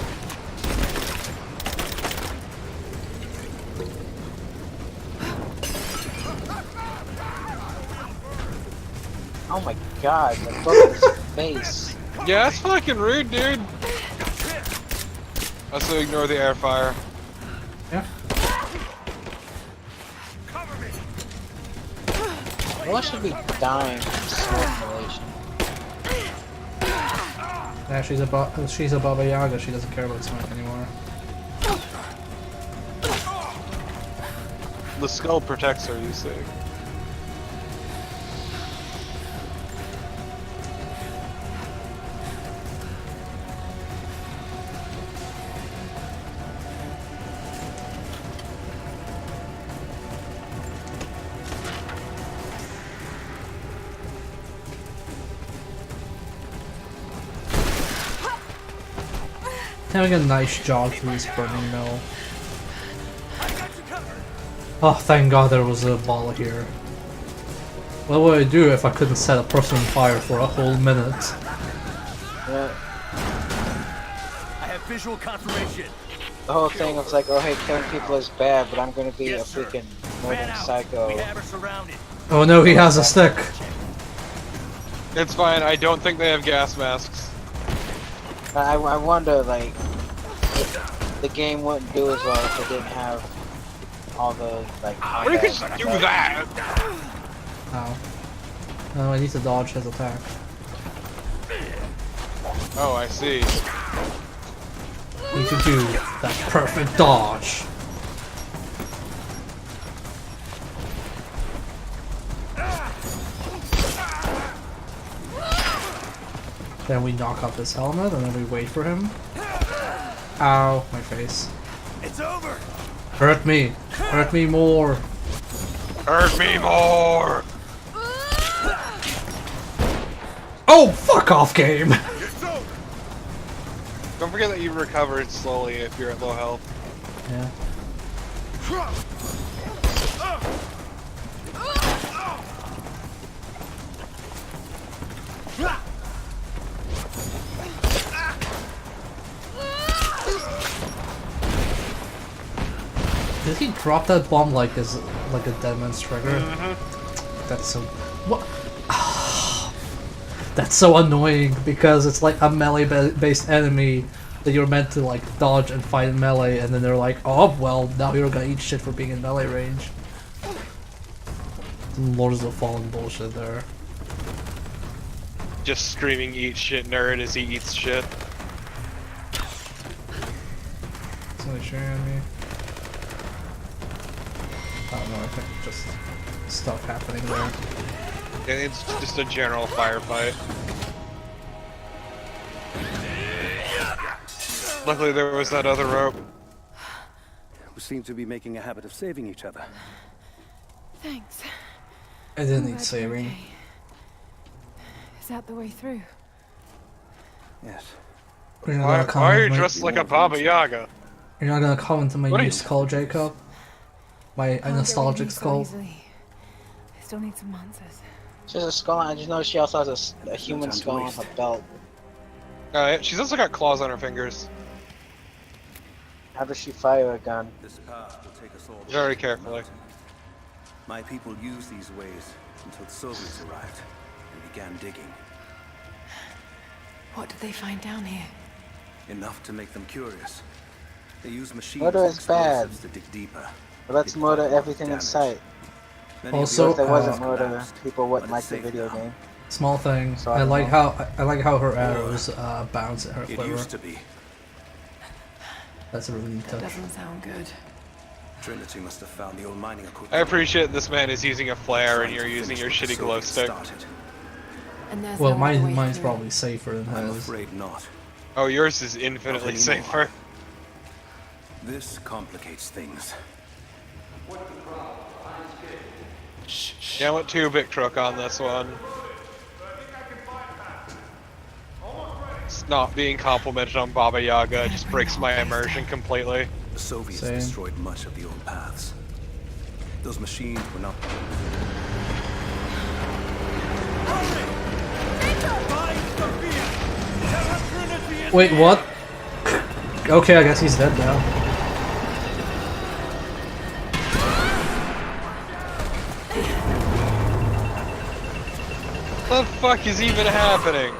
Oh my god, look at his face. Yeah, that's fucking rude, dude. Also ignore the air fire. Yeah. Noah should be dying from smoke inhalation. Yeah, she's a Baba Yaga. She doesn't care about smoke anymore. The skull protects her, you see. Having a nice jog through this burning mill. Oh, thank God there was a ball here. What would I do if I couldn't set a person on fire for a whole minute? Yeah. I have visual confirmation. The whole thing was like, oh hey, killing people is bad, but I'm gonna be Yes, a sir. freaking Man murdering out. psycho. We have her surrounded. Oh no, he has a stick! It's fine, I don't think they have gas masks. I wonder, like, if the game wouldn't do as well if it didn't have all the, like, Or you could just do that! Ow. No, I need to dodge his attack. Oh, I see. Need to do that perfect dodge. Then we knock off his helmet and then we wait for him. Ow, my face. It's over. Hurt me! Hurt me more! Hurt me more! Oh, fuck off, game! Don't forget that you recovered slowly if you're at low health. Yeah. Did he drop that bomb like a dead man's trigger? That's so what? That's so annoying because it's like a melee-based enemy that you're meant to like dodge and fight in melee, and then they're like, oh well, now you're gonna eat shit for being in melee range. Some Lords of the Fallen bullshit there. Just screaming eat shit nerd as he eats shit. Somebody shooting at me. I don't know, I think just stuff happening there. Yeah, it's just a general firefight. Luckily there was that other rope. We seem to be making a habit of saving each other. Thanks. I didn't I'm need glad you're saving. okay. Is that the way through? Yes. You're not Why gonna are comment you my- dressed like a Baba Yaga? You're not gonna comment on my What are new you- skull, Jacob? My Can't nostalgic get rid of me so skull? easily. I still need some answers. She has a skull on, I just know she also has a human time to skull on waste. her belt. She's also got claws on her fingers. How does she fire a gun? This path will take us all. Very carefully. My people used these ways until the Soviets arrived and began digging. What did they find down here? Enough to make them curious. They used machines Murder and is bad. explosives to dig deeper. But let's Dig murder further everything in damage. sight. Many of Also, the If there wasn't others murder, collapsed, people wouldn't but like it's the safe video now. game. Small thing. So I like know. how her arrows bounce at her It quiver. used to be. That's a really neat That touch. doesn't sound good. Trinity must have found the old mining equipment. I appreciate this man is using a flare and Trying you're to using finish your what the shitty glow Soviets stick. started. And there's Well, no other way mine's through. probably safer than I'm his. afraid not. Oh, yours is Not infinitely anymore. safer. This complicates things. Yeah, I went 2-bit crook on this one. It's not being complimented on Baba Yaga, it just breaks my immersion completely. The Soviets Same. destroyed much of the old paths. Those machines were not. Wait, what? Okay, I guess he's dead now. What the fuck is even happening?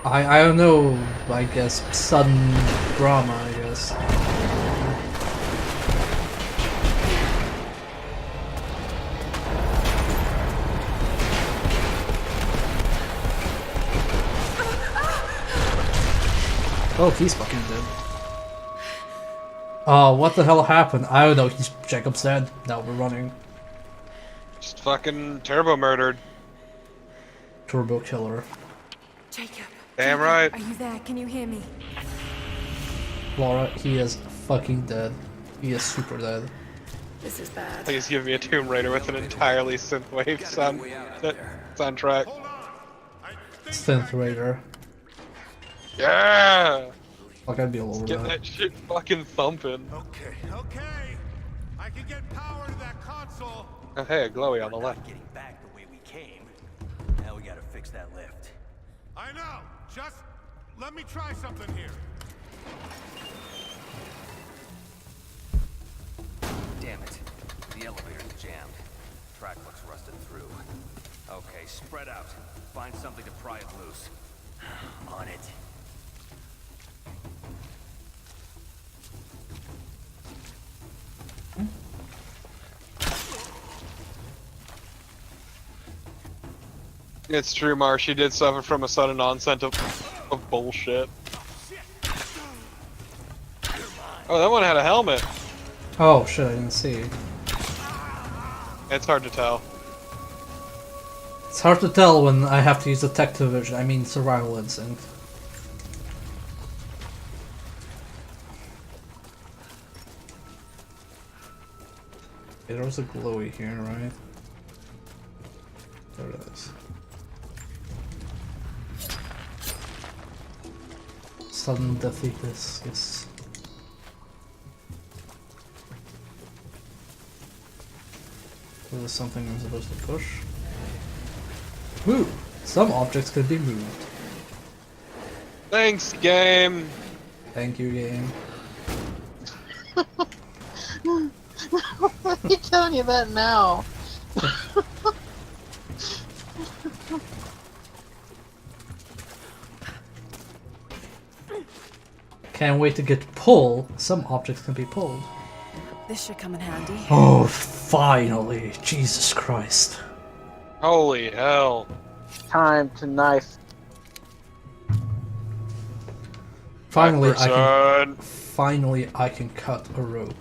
I don't know. I guess sudden drama. I guess. Oh, he's fucking dead. Oh, what the hell happened? I don't know. He's Jacob's dead. Now we're running. Just fucking turbo murdered. Turbo killer. Jacob. Damn right. Are you there? Can you hear me? Laura, he is fucking dead. He is super dead. This is bad. Please give me a Tomb Raider with an entirely synthwave soundtrack. Synth Raider. Yeah! Like, I'd be all over Get that. that shit fucking thumping. Okay, okay. I can get power to that console. Oh, hey, a glowy on the left. Getting back the way we came. Now we gotta fix that lift. I know. Just let me try something here. Damn it. The elevator's jammed. Track looks rusted through. Okay, spread out. Find something to pry it loose. On it. It's true, Marsh. She did suffer from a sudden onset of bullshit. Oh, that one had a helmet. Oh shit, I didn't see. It's hard to tell. It's hard to tell when I have to use detective vision, I mean survival instinct. Okay, there was a glowy here, right? There it is. Sudden deathy disc, yes. There was something I'm supposed to push. Move! Some objects could be moved. Thanks, game. Thank you, game. Why are you telling you that now? Can't wait to get pulled. Some objects can be pulled. This should come in handy. Oh, finally! Jesus Christ. Holy hell. Time to knife. Finally, Person. finally I can cut a rope.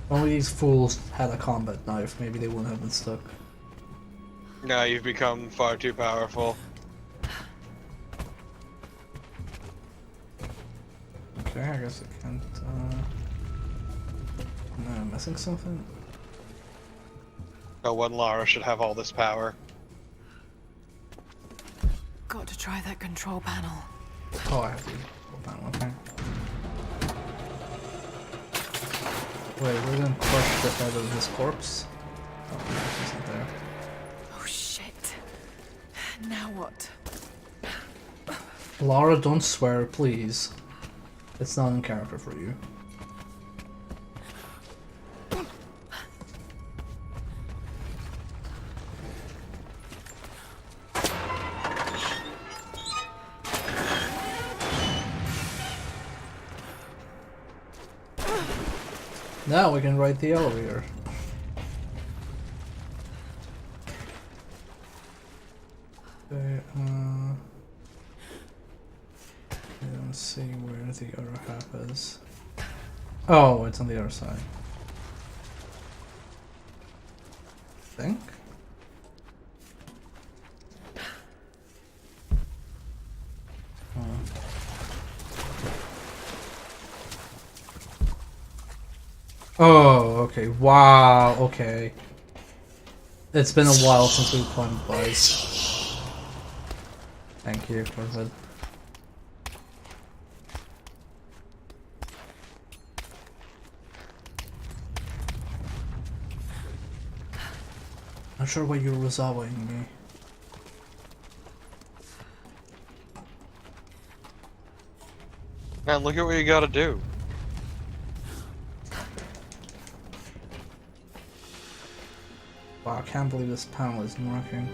Only these fools had a combat knife, maybe they wouldn't have been stuck. Now you've become far too powerful. Okay, I guess I can't, No, I'm missing something? No one Lara should have all this power. Got to try that control panel. Oh, I have to hold on, okay. Wait, we're gonna crush the head of his corpse? Oh, no, he's not there. Oh shit. Now what? Lara, don't swear, please. It's not in character for you. Now we can ride the elevator. Okay, let's see where the other half is. Oh, it's on the other side. I think. Oh, okay. Wow, okay. It's been a while since we climbed Buzz. Thank you for that. Not sure why you're resolving me. Man, look at what you gotta do. Wow, I can't believe this panel isn't working.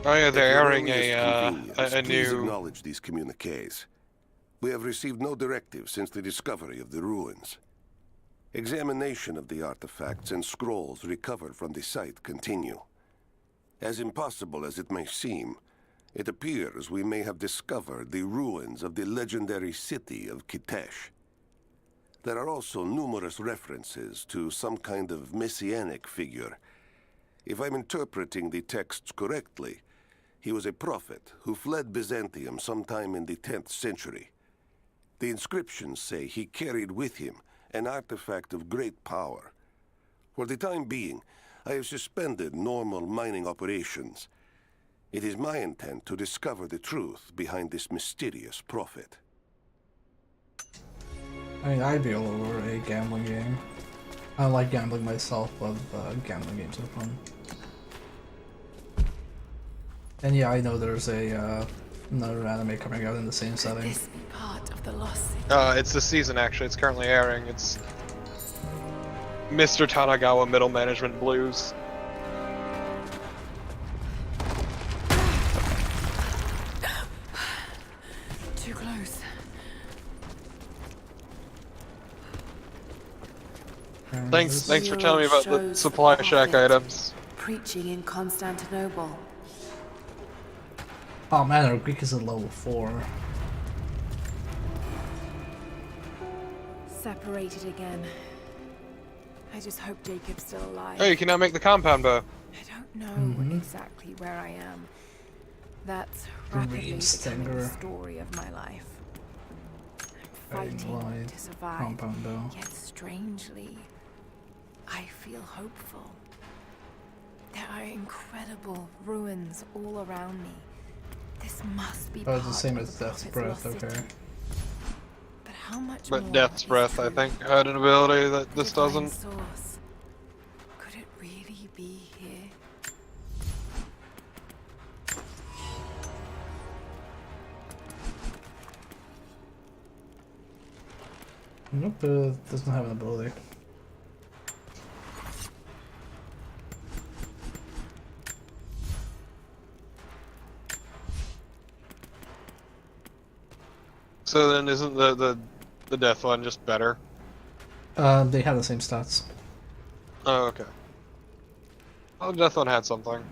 Oh yeah, they're airing a a Please new... acknowledge these communiques. We have received no directive since the discovery of the ruins. Examination of the artifacts and scrolls recovered from the site continue. As impossible as it may seem, it appears we may have discovered the ruins of the legendary city of Kitezh. There are also numerous references to some kind of messianic figure. If I'm interpreting the texts correctly, he was a prophet who fled Byzantium sometime in the 10th century. The inscriptions say he carried with him an artifact of great power. For the time being, I have suspended normal mining operations. It is my intent to discover the truth behind this mysterious prophet. I mean, I'd be all over a gambling game. I don't like gambling myself, but gambling games are fun. And yeah, I know there's a another anime coming out in the same setting. Could this be part of the lost city? It's the season actually, it's currently airing. It's Mr. Tanagawa Middle Management Blues. Too close. Thanks for telling me about the supply shack items. Preaching in Constantinople. Oh man, our Greek is at level 4. Separated again. I just hope Jacob's still alive. Oh, you can now make the compound bow. I don't know exactly where I am. That's rapidly becoming the Stinger. story of my life. I'm Guiding fighting light, to survive, compound bow. yet strangely, I feel hopeful. There are incredible ruins all around me. This must be Oh, part it's the same of as the Death's Prophet's Breath, lost okay. city. But how much But more Death's is Breath, I true? think, had an ability that this Divine doesn't. source. Could it really be here? Nope, it doesn't have an ability. So then isn't the death one just better? They have the same stats. Oh, okay. Oh, the death one had something.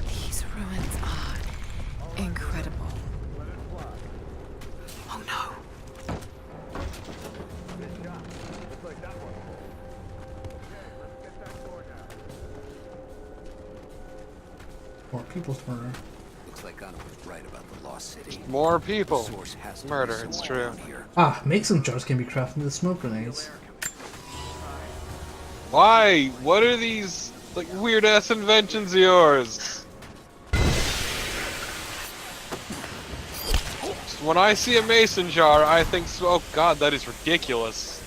These ruins are incredible. Oh no! More people's murder. Looks like Gunnar was right about the lost city. More people. Source has to be Murder, it's somewhere true. around here. Ah, mason jars can be crafted into smoke grenades. Why? What are these, like, weird-ass inventions of yours? When I see a mason jar, I think, oh god, that is ridiculous.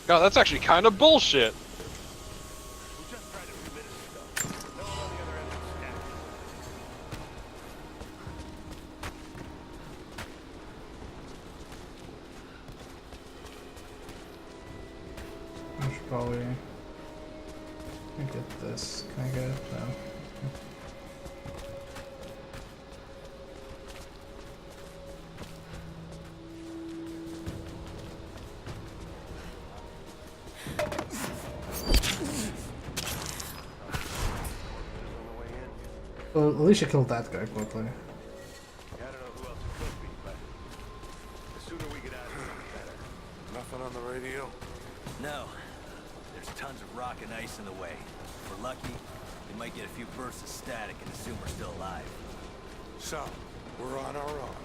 God, that's actually kind of bullshit. I should probably get this. Can I get it? No. Well, at least you killed that guy quickly. I don't know who else it could be, but the sooner we get out of here, the better. Nothing on the radio? No. There's tons of rock and ice in the way. If we're lucky, we might get a few bursts of static and assume we're still alive. So, we're on our own.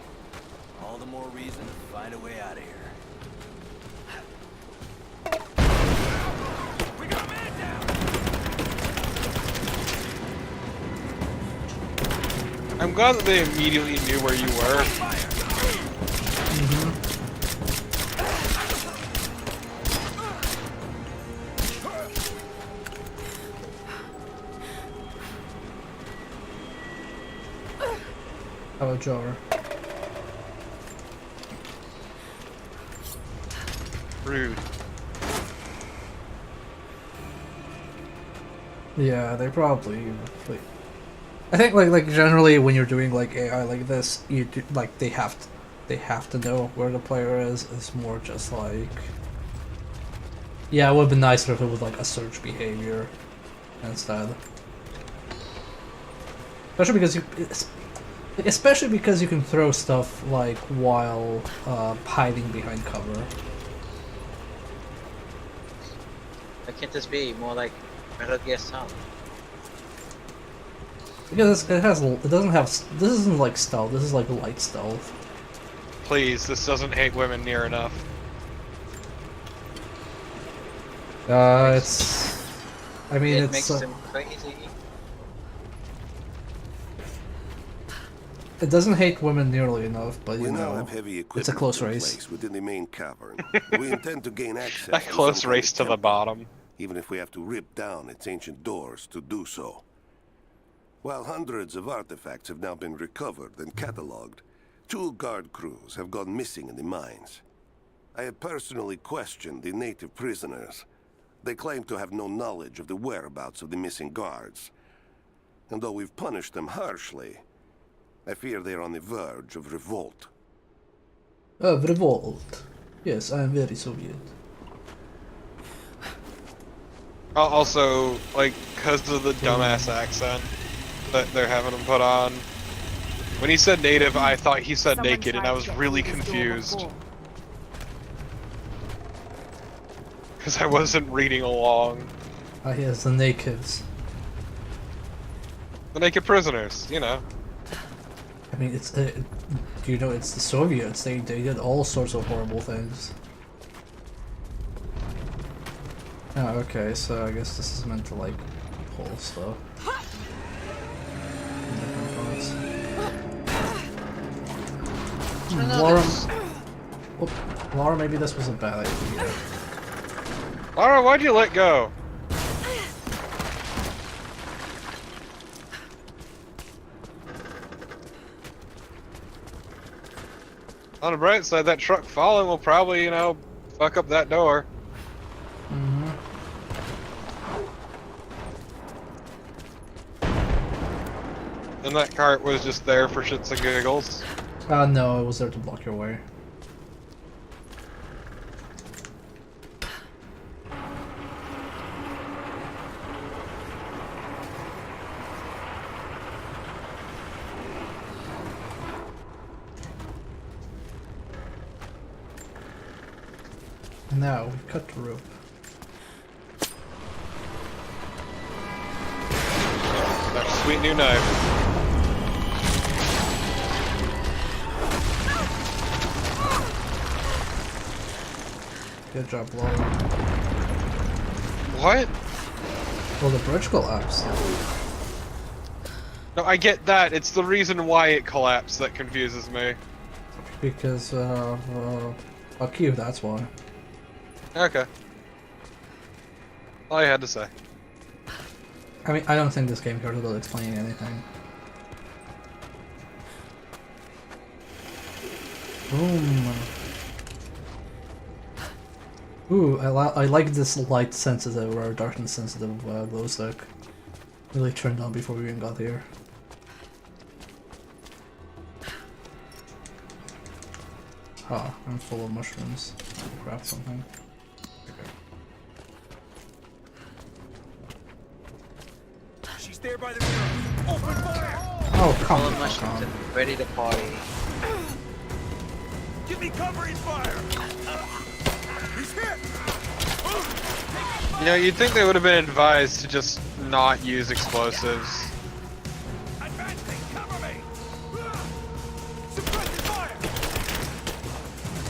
All the more reason to find a way out of here. We got a man down! I'm glad that they immediately knew where you were. How about jar? Rude. Yeah, they probably. I think like generally when you're doing like AI like this, you do, like they have to know where the player is. It's more just like, yeah, it would be nicer if it was like a search behavior instead. Especially because you can throw stuff like while hiding behind cover. Why can't this be more like Metal Gear Solid? Because it doesn't have. This isn't like stealth. This is like light stealth. Please, this doesn't hate women near enough. It's. I mean, It it's. makes them crazy. It doesn't hate women nearly enough, but you We now know, have heavy equipment it's a close in race. place within the main cavern. We intend to gain access. A to close some race kind to of the temple, bottom. even if we have to rip down its ancient doors to do so. While hundreds of artifacts have now been recovered and cataloged, 2 guard crews have gone missing in the mines. I have personally questioned the native prisoners. They claim to have no knowledge of the whereabouts of the missing guards. And though we've punished them harshly, I fear they're on the verge of revolt. Of revolt. Yes, I am very Soviet. Also, like, because of the dumbass accent that they're having him put on. When he said native, I thought he said Someone naked, and tried I to was get really through this door confused. before. Because I wasn't reading along. Ah, yes, the natives. The naked prisoners, you know. I mean, it's. You know, it's the Soviets. They did all sorts of horrible things. Oh, okay, so I guess this is meant to, like, pull stuff. In different parts. Laura... Oh, Laura, maybe this was a bad idea. Lara, why'd you let go? On the bright side, that truck falling will probably, you know, fuck up that door. Mm-hmm. And that cart was just there for shits and giggles. No, it was there to block your way. Now, we cut the rope. That sweet new knife. Good job, Lol. What? Well, the bridge collapsed. No, I get that. It's the reason why it collapsed that confuses me. Because, fuck you, that's why. Okay. All I had to say. I mean, I don't think this game cares about explaining anything. Boom. Ooh, I like this light sensitive or darkness sensitive glow stick. Really turned on before we even got here. Ah, I'm full of mushrooms. I'll grab something. She's there by the mirror. Open fire! Oh, come Full of on. mushrooms and ready to party. Give me covering fire! He's hit! You know, you'd think they would have been advised to just not use explosives. Advancing, cover me! Suppressive fire!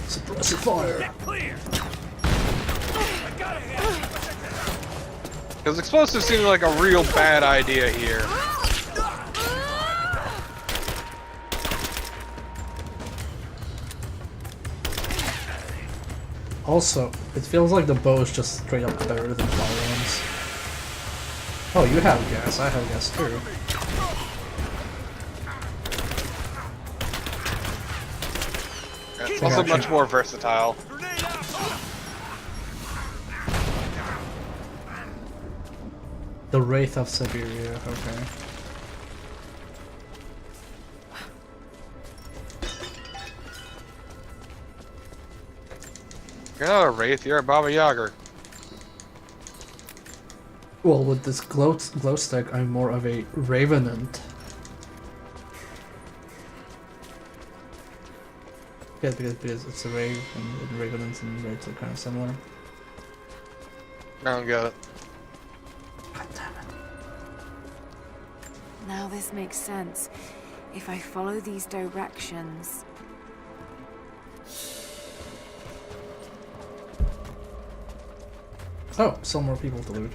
Suppressive fire! Get clear! I got it! Because explosives seem like a real bad idea here. Also, it feels like the bow is just straight up better than firearms. Oh, you have gas. I have gas too. It's also much more versatile. The Wraith of Siberia, okay. You're not a Wraith, you're a Baba Yaga. Well, with this glow stick, I'm more of a Revenant. Yeah, because it's a Rave, and Revenants and Wraiths are kind of similar. I don't get it. God damn it. Now this makes sense. If I follow these directions... Oh, still more people to loot.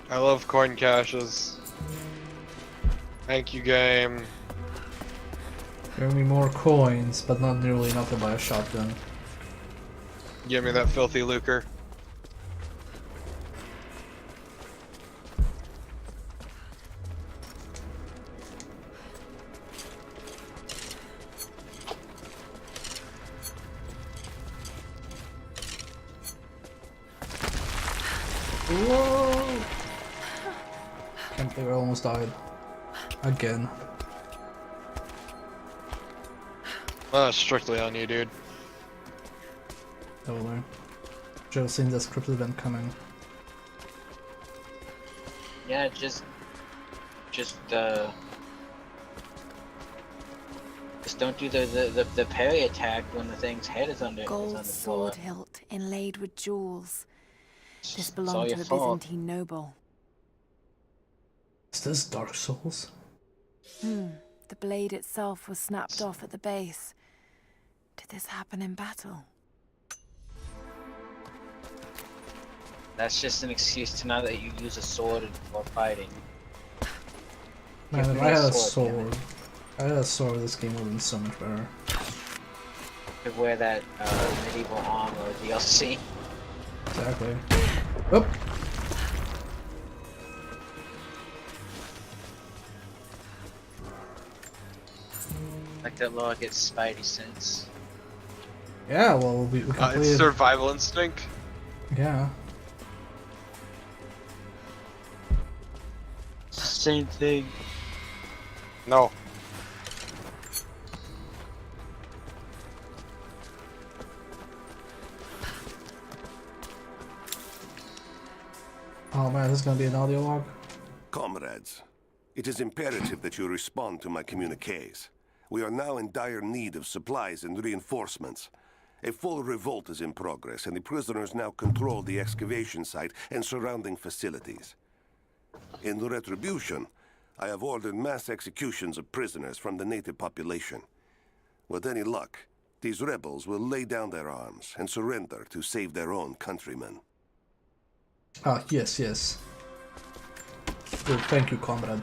I love coin caches. Thank you, game. Give me more coins, but not nearly enough to buy a shotgun. Give me that filthy lucre. Whoa! Can't believe I almost died. Again. That's strictly on you, dude. Totally. Joe seen this crypt event coming. Yeah, just don't do the parry attack when the thing's head is under Gold the sword floor. hilt inlaid with jewels. This It's all belonged to your a fault. Byzantine noble. Is this Dark Souls? The blade itself was snapped off at the base. Did this happen in battle? That's just an excuse to not let you use a sword while fighting. Man, Give if me I had a damn sword, it. if I had a sword, this game would have been so much better. To wear that medieval armor DLC. Exactly. Oop! Like that law gets spidey sense. Yeah, well, we It's completed... survival instinct. Yeah. Same thing. No. Oh man, this is gonna be an audio log? Comrades, it is imperative that you respond to my communiques. We are now in dire need of supplies and reinforcements. A full revolt is in progress, and the prisoners now control the excavation site and surrounding facilities. In retribution, I have ordered mass executions of prisoners from the native population. With any luck, these rebels will lay down their arms and surrender to save their own countrymen. Ah, yes, yes. Good, thank you, comrade.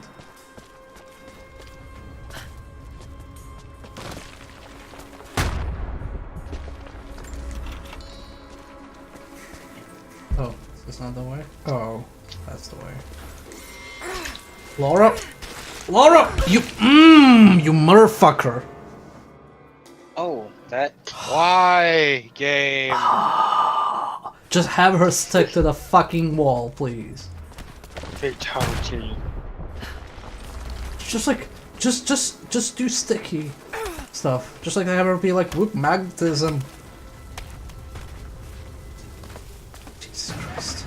Oh, is this not the way? Oh, that's the way. Laura! Laura! You motherfucker! Oh, that. Why, game? Just have her stick to the fucking wall, please. Fatality. Just like, just do sticky stuff. Just like have her be like, whoop, magnetism. Jesus Christ.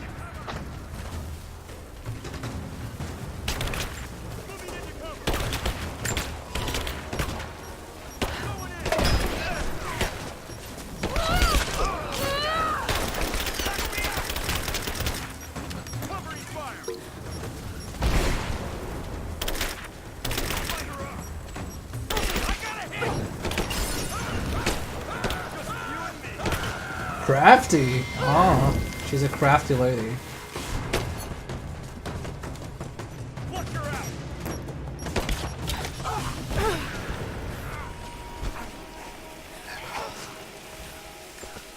Crafty! Ah, she's a crafty lady.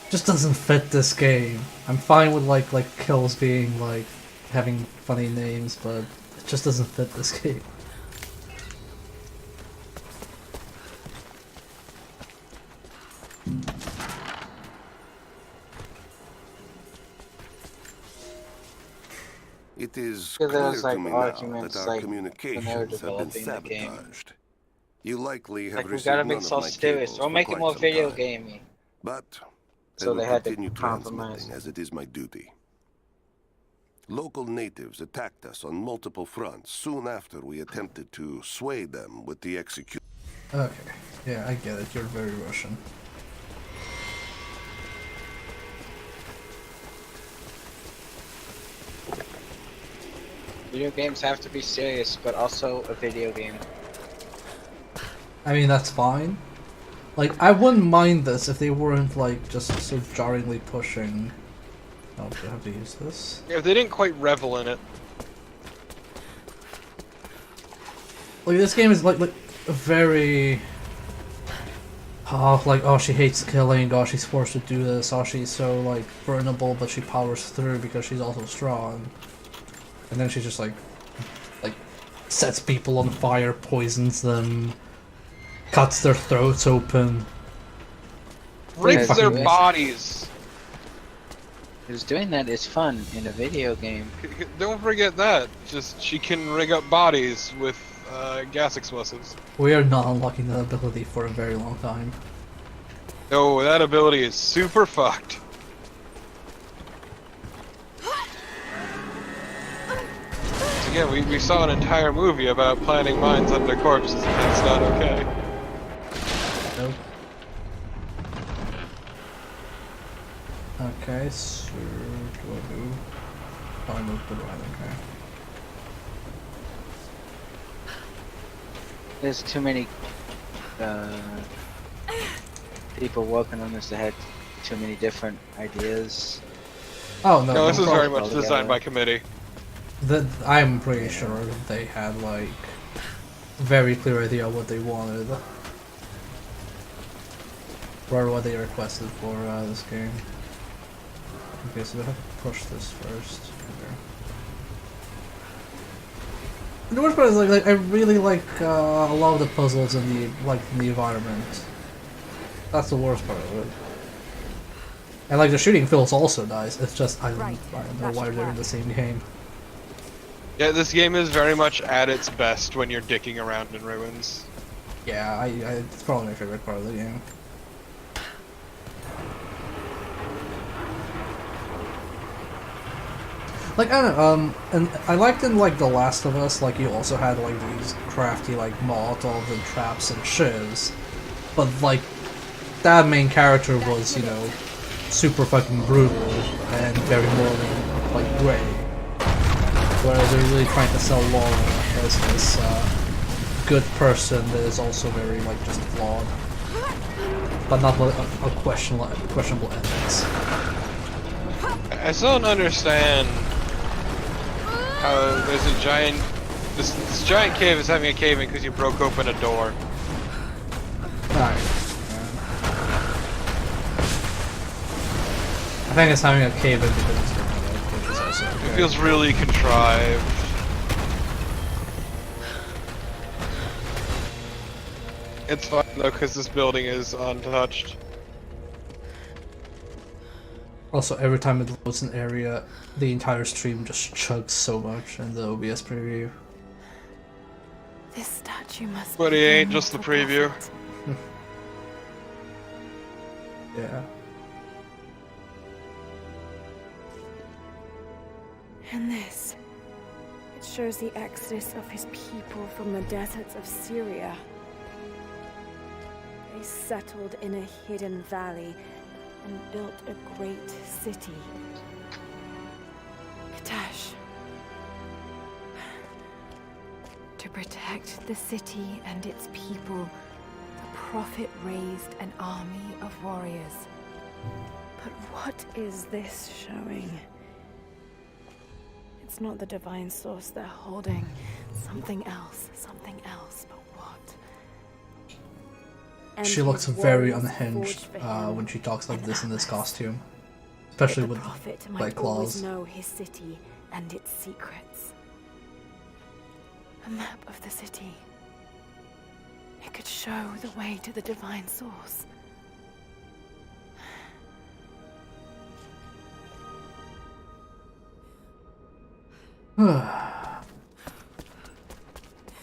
Just doesn't fit this game. I'm fine with like kills being like having funny names, but it just doesn't fit this game. It is Yeah, there clear was, to like, me now arguments, that our like, when they were communications have been developing the game. sabotaged. You likely have Like, we received gotta none make of Soul my serious. cables Don't for make it quite more some video time. gamey. But So I they will had to continue compromise. transmitting as it is my duty. Local natives attacked us on multiple fronts soon after we attempted to sway them with the execution. Okay, yeah, I get it. You're very Russian. Video games have to be serious, but also a video game. I mean, that's fine. Like, I wouldn't mind this if they weren't, like, just so jarringly pushing. Oh, do I have to use this? If they didn't quite revel in it. Like, this game is, like very... Oh, like, oh, she hates killing, oh, she's forced to do this, oh, she's so, like, burnable, but she powers through because she's also strong. And then she just, like, sets people on fire, poisons them, cuts their throats open. Rigs their fucking- bodies. Because doing that is fun in a video game. Don't forget that. Just she can rig up bodies with gas explosives. We are not unlocking that ability for a very long time. No, that ability is super fucked. Again, we saw an entire movie about planting mines under corpses, and that's not okay. Nope. Okay, so do I move? Oh, I moved to the right, okay. There's too many people working on this that had too many different ideas. Oh no, No, this is very problem. much designed by committee. I'm pretty sure they had like very clear idea what they wanted, or what they requested for this game. Okay, so we have to push this first. Okay. The worst part is like I really like a lot of the puzzles in the environment. That's the worst part of it. And like the shooting feels also nice. It's just I don't know why they're in the same game. Yeah, this game is very much at its best when you're dicking around in ruins. Yeah, it's probably my favorite part of the game. Like, I don't know, and I liked in, like, The Last of Us, like, you also had, like, these crafty, like, Molotovs and traps and shivs, but, like, that main character was, you know, super fucking brutal and very morally, like, gray. Whereas they're really trying to sell Laura as this, good person that is also very, like, just flawed. but not like a questionable endings. I still don't understand how there's a giant. This giant cave is having a cave in because you broke open a door. Alright. I think it's having a cave in because it's granite, which is also okay. It feels really contrived. It's fine though, because this building is untouched. Also, every time it loads an area, the entire stream just chugs so much in the OBS preview. This statue must But be it the ain't just the immortal preview. prophet. Yeah. And this, it shows the exodus of his people from the deserts of Syria. They settled in a hidden valley and built a great city. Katash. To protect the city and its people, the Prophet raised an army of warriors. But what is this showing? It's not the divine source they're holding. Something else, but what? And She looks his very warriors unhinged forged for him when she talks like an this in this atlas. costume. Especially That with the Prophet like might always claws. know his city and its secrets. A map of the city. It could show the way to the divine source.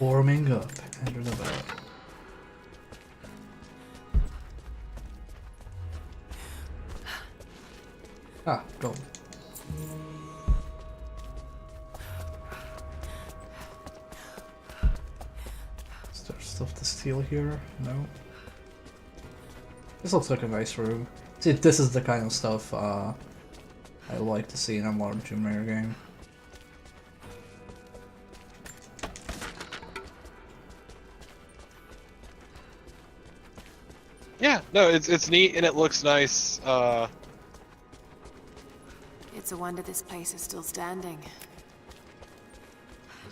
Warming up under the bed. Ah, go. Is there stuff to steal here? No. This looks like a nice room. See, this is the kind of stuff I like to see in a modern Tomb Raider game. Yeah, no, it's neat and it looks nice. It's a wonder this place is still standing.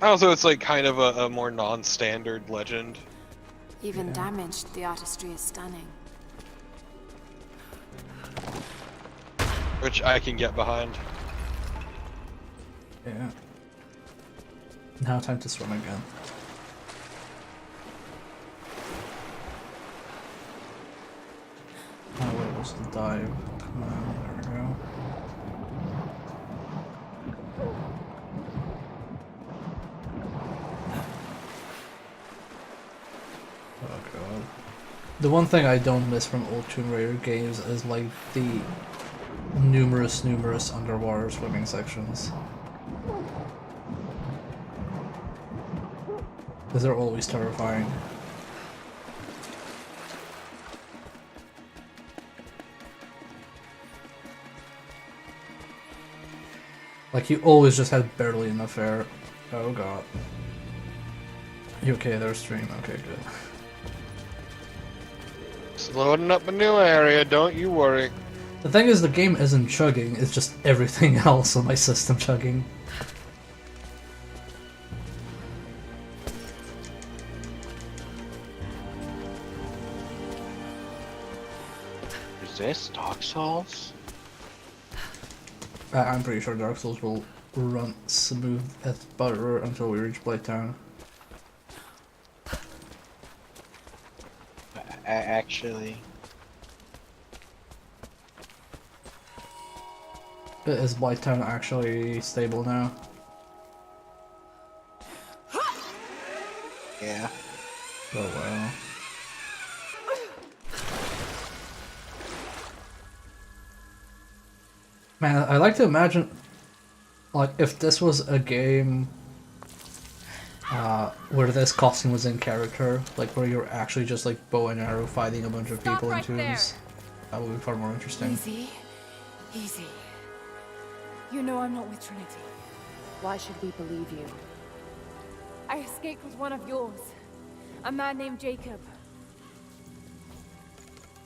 Also, it's like kind of a more non-standard legend. Even damaged, the artistry is stunning. Which I can get behind. Yeah. Now time to swim again. Oh, where was the dive? Come on, there we go. Oh god. The one thing I don't miss from old Tomb Raider games is like the numerous underwater swimming sections. Because they're always terrifying. Like, you always just had barely enough air. Oh god. You okay there, stream? Okay, good. Just loading up a new area, don't you worry. The thing is, the game isn't chugging, it's just everything else on my system chugging. Is this Dark Souls? I'm pretty sure Dark Souls will run smooth as butter until we reach Blighttown. Actually, Is Blighttown actually stable now? yeah. Oh well. Man, I like to imagine, like, if this was a game where this costume was in character, like where you're actually just like bow and arrow fighting a bunch of people in tombs, that would be far more interesting. Easy. Easy. You know I'm not with Trinity. Why should we believe you? I escaped with one of yours. A man named Jacob.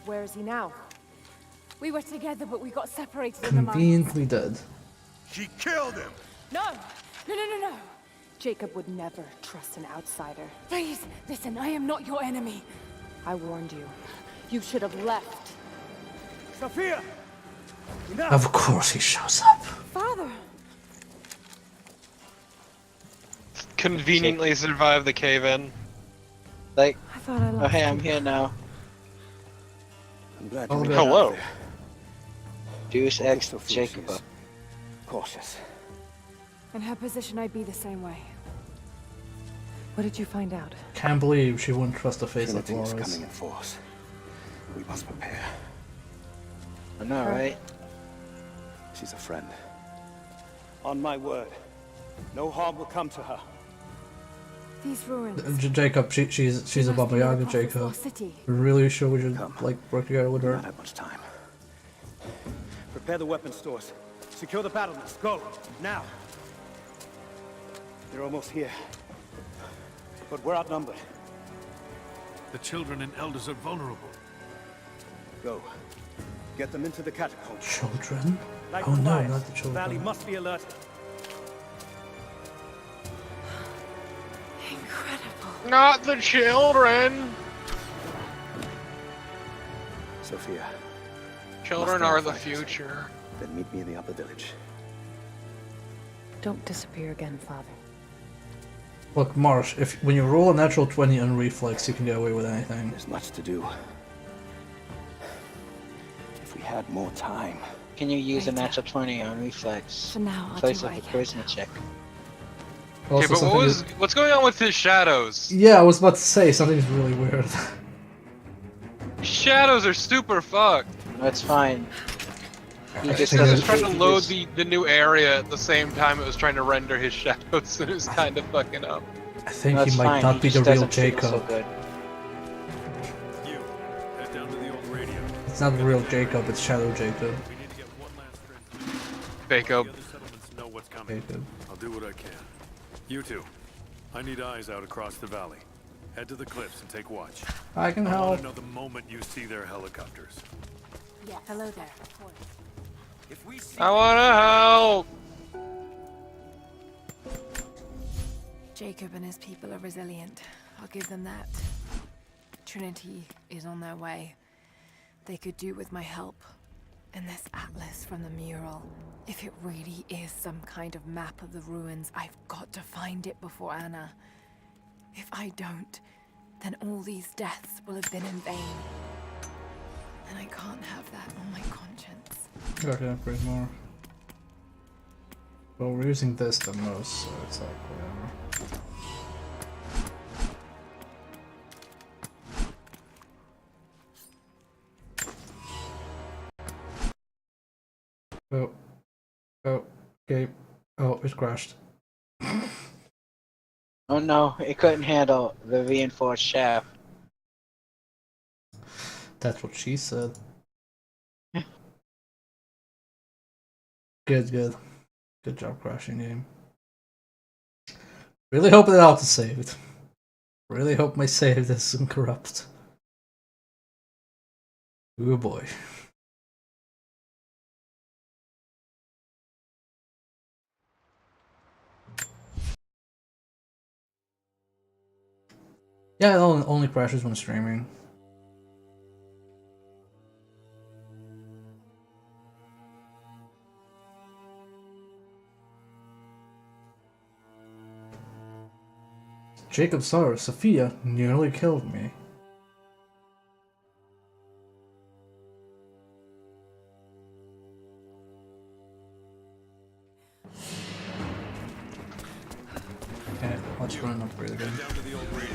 Where is he now? We were together, but we got separated in the mines. Conveniently dead. She killed him! No! No, no, no, no! Jacob would never trust an outsider. Please, listen, I am not your enemy. I warned you. You should have left. Sophia! Enough! Of course he shows up. Father! Conveniently survived the cave-in. Like, I thought I oh lost hey, I'm you. here now. I'm glad Oh, you made good. it out Hello. there. Deus Don't be Ex so foolish, Jacob. yes. Cautious. In her position, I'd be the same way. What did you find out? Can't believe she wouldn't trust a face like Trinity is Laura's. coming in force. We must prepare. I know, right? She's a friend. On my word, no harm will come to her. These ruins. Jacob, she's a Baba Yaga, Jacob. City. Really sure we should Come. like work together with We her. don't have much time. Prepare the weapon stores. Secure the battlements. Go now. They're almost here, but we're outnumbered. The children and elders are vulnerable. Go. Get them into the catacombs. Children? Like Oh no, fires, not the the valley children. must be alerted. Incredible. Not the children! Sophia, Children Must are the fight us. future. then meet me in the upper village. Don't disappear again, Father. Look, Marsh, when you roll a natural 20 on reflex, you can get away with anything. There's much to do. If we had more time. Can you use a Later. natural 20 on reflex? For now, In I'll place do of what a I can. charisma check. Okay, Also, but something what's going on with his shadows? yeah, I was about to say something's really weird. Shadows are super fucked. No, it's fine. He I just think Because it's it's trying to he load just- the new area at the same time it was trying to render his shadows, and it was kind of fucking up. I think No, he it's might fine. not he be the just real doesn't feel Jacob. So good. You, head down to the old radio. It's not the real Jacob, it's Shadow Jacob. We need to get one last transmission. Jacob. The other settlements know what's coming. Jacob. I'll do what I can. You two, I need eyes out across the valley. Head to the cliffs and take watch. I can I want help. to know the moment you see their helicopters. Yeah. Hello there. If we see I wanna help! Jacob and his people are resilient. I'll give them that. Trinity is on their way. They could do with my help. And this atlas from the mural. If it really is some kind of map of the ruins, I've got to find it before Anna. If I don't, then all these deaths will have been in vain. And I can't have that on my conscience. Okay, upgrade more. Well, we're using this the most, so it's like whatever. Oh. Oh. Okay. Oh, it crashed. Oh no, it couldn't handle the reinforced shaft. That's what she said. Good, good. Good job crashing game. Really hope that auto-saved. Really hope my save doesn't corrupt. Oh boy. Yeah, it only crashes when streaming. Jacob saw Sophia nearly killed me. Okay, let's run an upgrade again. Head down to the old radio.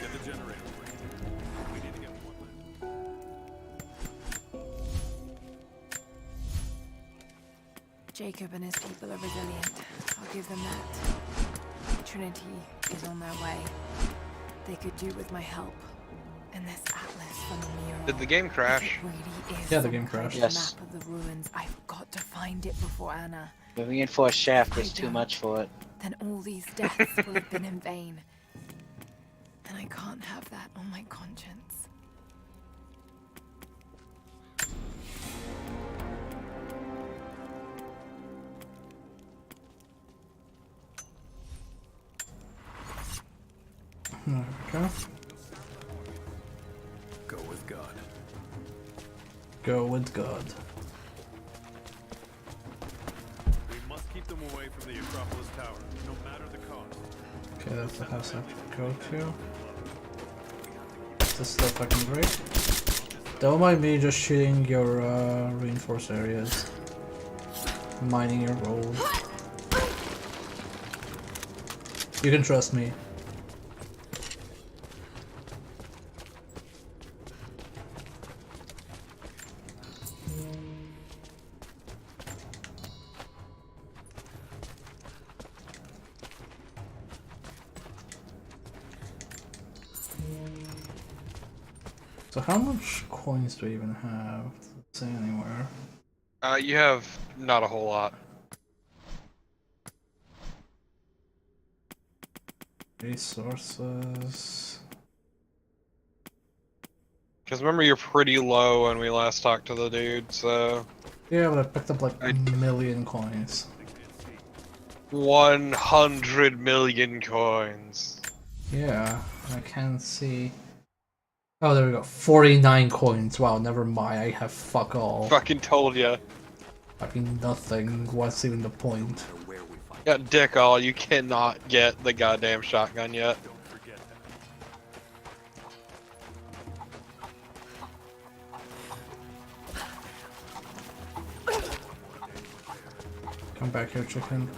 Get the generator working. We need to get one last. Jacob and his people are resilient. I'll give them that. Trinity is on their way. They could do with my help. And this atlas from the mural. Did the game crash? If it really is Yeah, the some game kind crashed. of Yes. map of the ruins, I've got to find it before Anna. The reinforced shaft is too much for it. Then all these deaths will have been in vain. And I can't have that on my conscience. Yeah. Go with God. Go with God. We must keep them away from the Acropolis Tower, no matter the cost. Okay, that's the house I have to go to. This stuff I can break. Don't mind me just shooting your reinforced areas. Mining your gold. You can trust me. So how much coins do I even have? Does it say anywhere? You have not a whole lot. Resources. Because remember, you're pretty low when we last talked to the dude, so... Yeah, but I picked up like a million coins. 100 million coins. Yeah, I can't see. Oh, there we go. 49 coins. Wow, never mind. I have fuck all. Fucking told ya. Fucking nothing. What's even the point? Got dick all, you cannot get the goddamn shotgun yet. Come back here, chicken.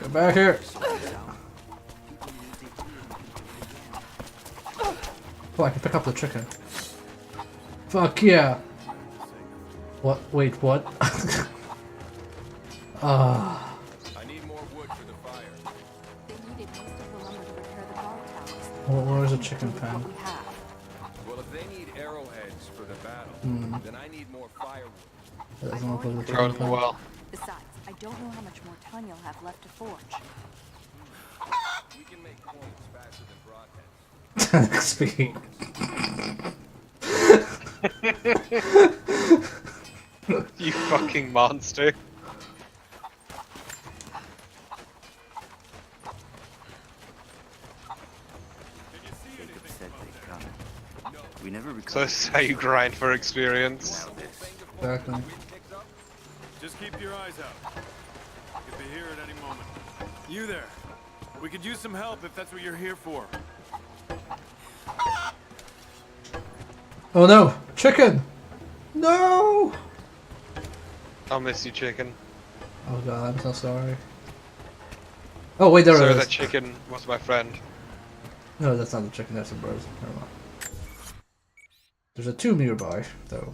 Come back here! Oh, I can pick up the chicken. Fuck yeah! What? Wait, what? Ah. I need more wood for the fire. They needed most of the lumber to repair the guard towers. Where's the chicken pan? What we have. Well, if they need arrowheads for the battle, then I need more firewood. That doesn't look like the Throw it chicken in the pan. well. Besides, I don't know how much more time you'll have left to forge. We can make coins faster than broadheads. Speed. You fucking monster. We never So this is how you grind for experience. Exactly. Just keep your eyes out. Could be here at any moment. You there. We could use some help if that's what you're here for. Oh no! Chicken! No! I'll miss you, chicken. Oh god, I'm so sorry. Oh wait, there Sir, it that is. chicken was my friend. No, that's not the chicken, that's a bird. Never mind. There's a tomb nearby, though.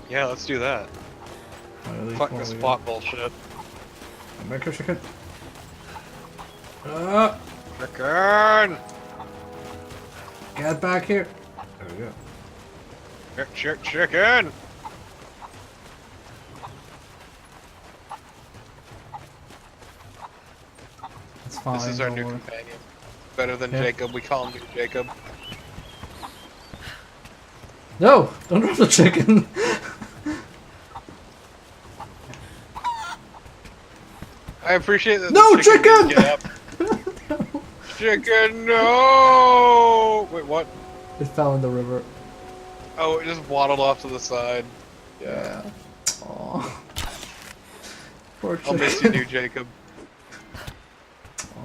Yeah, let's do that. Really? Fuck What this we got? plot bullshit. Come back here, chicken. Ah! Chicken! Get back here! There we go. Chicken! It's fine. This is our don't new worry. companion. Better than Yeah. Jacob, we call him New Jacob. No! Don't drop the chicken! I appreciate that. No, the chicken! didn't get up. Chicken, no! Wait, what? It fell in the river. Oh, it just waddled off to the side. Yeah. Aww. Poor I'll chicken. miss you, New Jacob.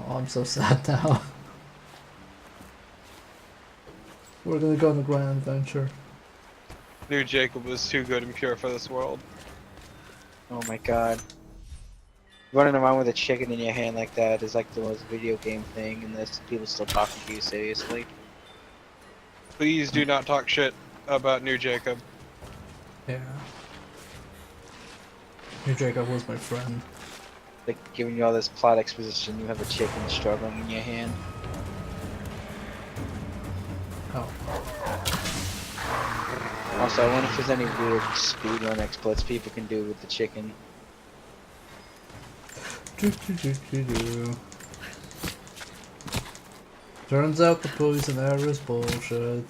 Oh, I'm so sad now. We're gonna go on a grand adventure. New Jacob was too good and pure for this world. Oh my god. Running around with a chicken in your hand like that is like the most video game thing, and there's people still talking to you seriously. Please do not talk shit about New Jacob. Yeah. New Jacob was my friend. Like giving you all this plot exposition, you have a chicken struggling in your hand. Oh. Also, I wonder if there's any weird speedrun exploits people can do with the chicken. Turns out the poison arrow is bullshit.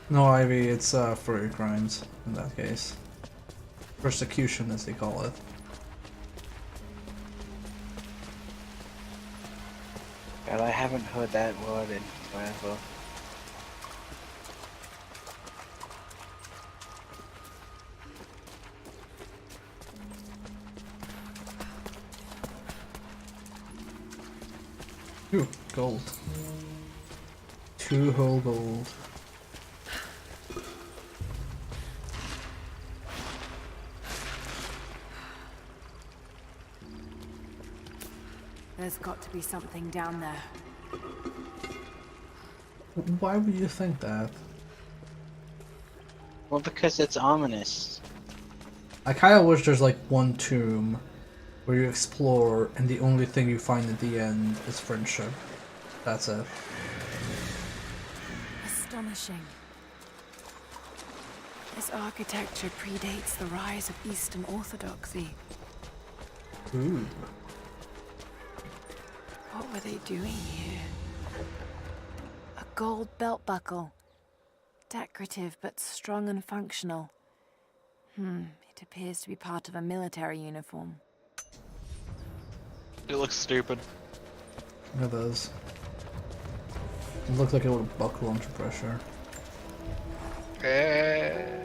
No, Ivy, it's furry crimes in that case. Persecution, as they call it. God, I haven't heard that word in forever. Ooh, gold. 2 whole gold. There's got to be something down there. Why would you think that? Well, because it's ominous. I kinda wish there's like one tomb where you explore and the only thing you find at the end is friendship. That's it. Astonishing. This architecture predates the rise of Eastern Orthodoxy. Ooh. What were they doing here? A gold belt buckle. Decorative but strong and functional. It appears to be part of a military uniform. It looks stupid. It does. It looks like it would buckle under pressure. Okay.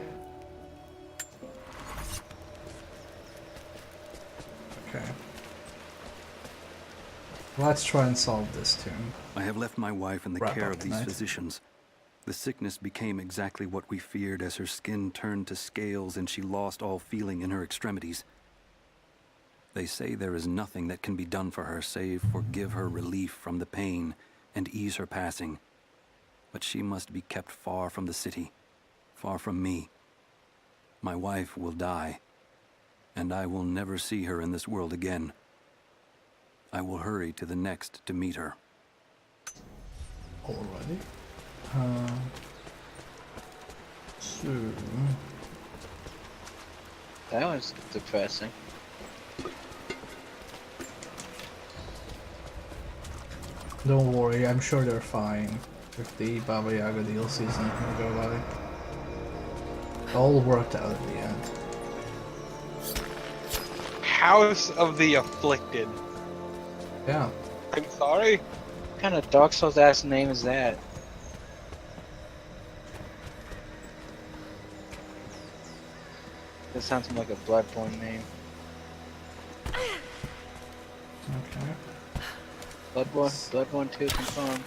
Let's try and solve this tomb. I have left my wife in the Wrap care up of these tonight. physicians. The sickness became exactly what we feared as her skin turned to scales and she lost all feeling in her extremities. They say there is nothing that can be done for her save for give her relief from the pain and ease her passing. But she must be kept far from the city, far from me. My wife will die, and I will never see her in this world again. I will hurry to the next to meet her. Alrighty. So... That was depressing. Don't worry, I'm sure they're fine if the Baba Yaga DLC isn't gonna go by. All worked out at the end. House of the Afflicted. Yeah. I'm sorry? What kind of Dark Souls ass name is that? That sounds like a Bloodborne name. Okay. Bloodborne 2 confirmed.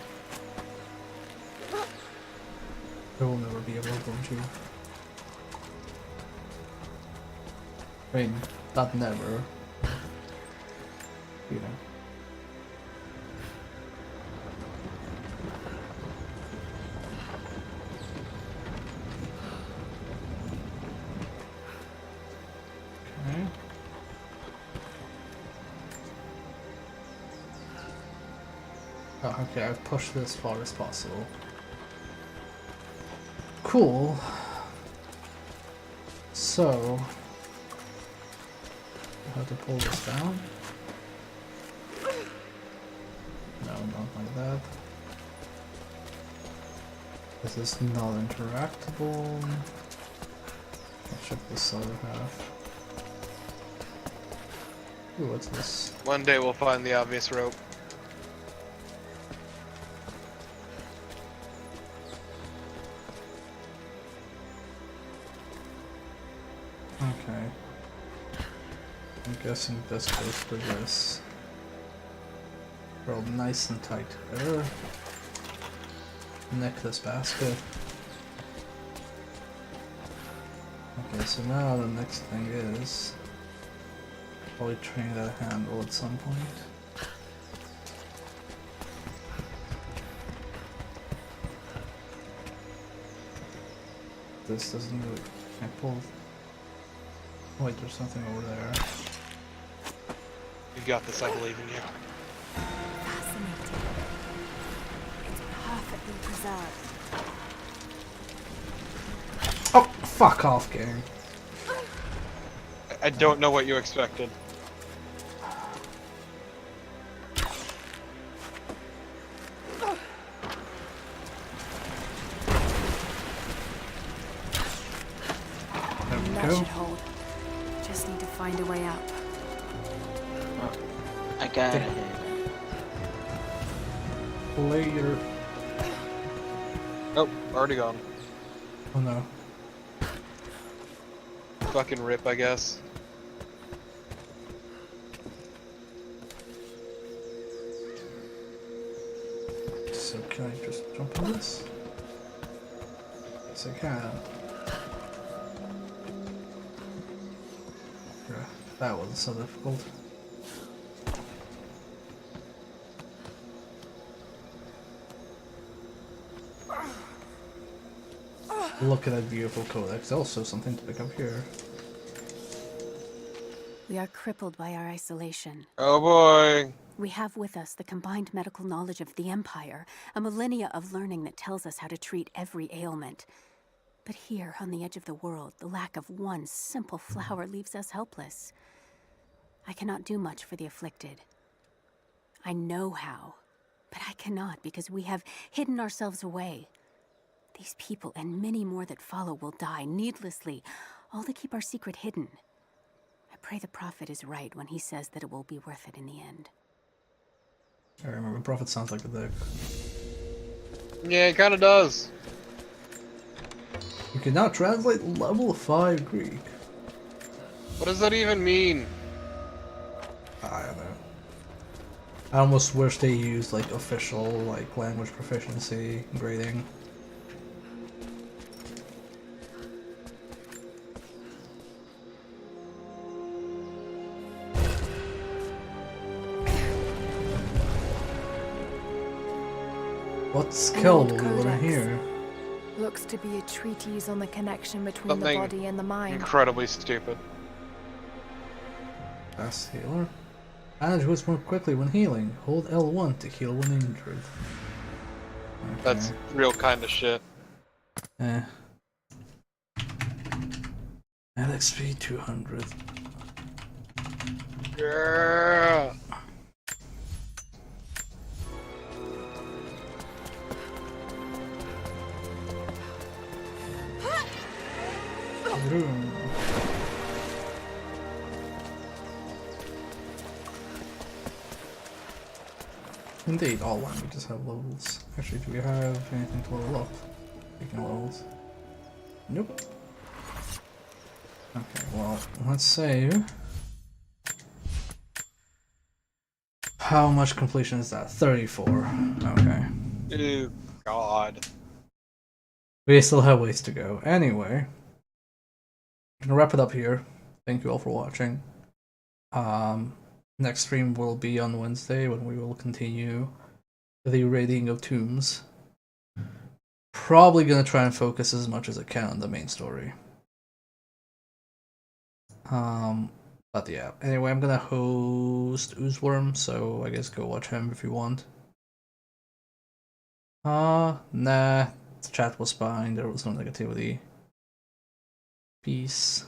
There will never be a Bloodborne 2. I mean, not never. You know. Okay. Oh, okay, I've pushed this as far as possible. Cool. So, I have to pull this down. No, not like that. This is not interactable. I'll check this other half. Ooh, what's this? One day we'll find the obvious rope. Okay. I'm guessing this goes to this. Roll nice and tight there. Necklace basket. Okay, so now the next thing is probably train that handle at some point. This doesn't really can't pull. Wait, there's something over there. You got this, I believe in you. Fascinating. It's perfectly preserved. Oh, fuck off, game. I don't know what you expected. That go. should hold. Just need to find a way up. I got it. Later. Oh, already gone. Oh no. Fucking rip, I guess. So can I just jump on this? Yes, I can. Yeah, that wasn't so difficult. Look at that beautiful codex. Also something to pick up here. We are crippled by our isolation. Oh boy. We have with us the combined medical knowledge of the Empire, a millennia of learning that tells us how to treat every ailment. But here, on the edge of the world, the lack of one simple flower leaves us helpless. I cannot do much for the afflicted. I know how, but I cannot because we have hidden ourselves away. These people and many more that follow will die needlessly, all to keep our secret hidden. I pray the Prophet is right when he says that it will be worth it in the end. I remember Prophet sounds like a dick. Yeah, it kinda does. You can now translate level 5 Greek. What does that even mean? I don't know. I almost wish they used like official like language proficiency grading. What skill will we learn here? Looks to be a treatise on the connection between Something the body and the mind. incredibly stupid. Fast healer. Manage wounds more quickly when healing. Hold L1 to heal when injured. Okay. That's real kind of shit. Eh. LXP 200. Yeah. Vroom. Indeed, all languages have levels. Actually, do we have anything to level up? Speaking of levels. Nope. Okay, well, let's save. How much completion is that? 34. Okay. Ew, God. We still have ways to go. Anyway, I'm gonna wrap it up here. Thank you all for watching. Next stream will be on Wednesday when we will continue the raiding of tombs. Probably gonna try and focus as much as I can on the main story. But yeah. Anyway, I'm gonna host Oozeworm, so I guess go watch him if you want. Nah. The chat was fine. There was no negativity. Peace.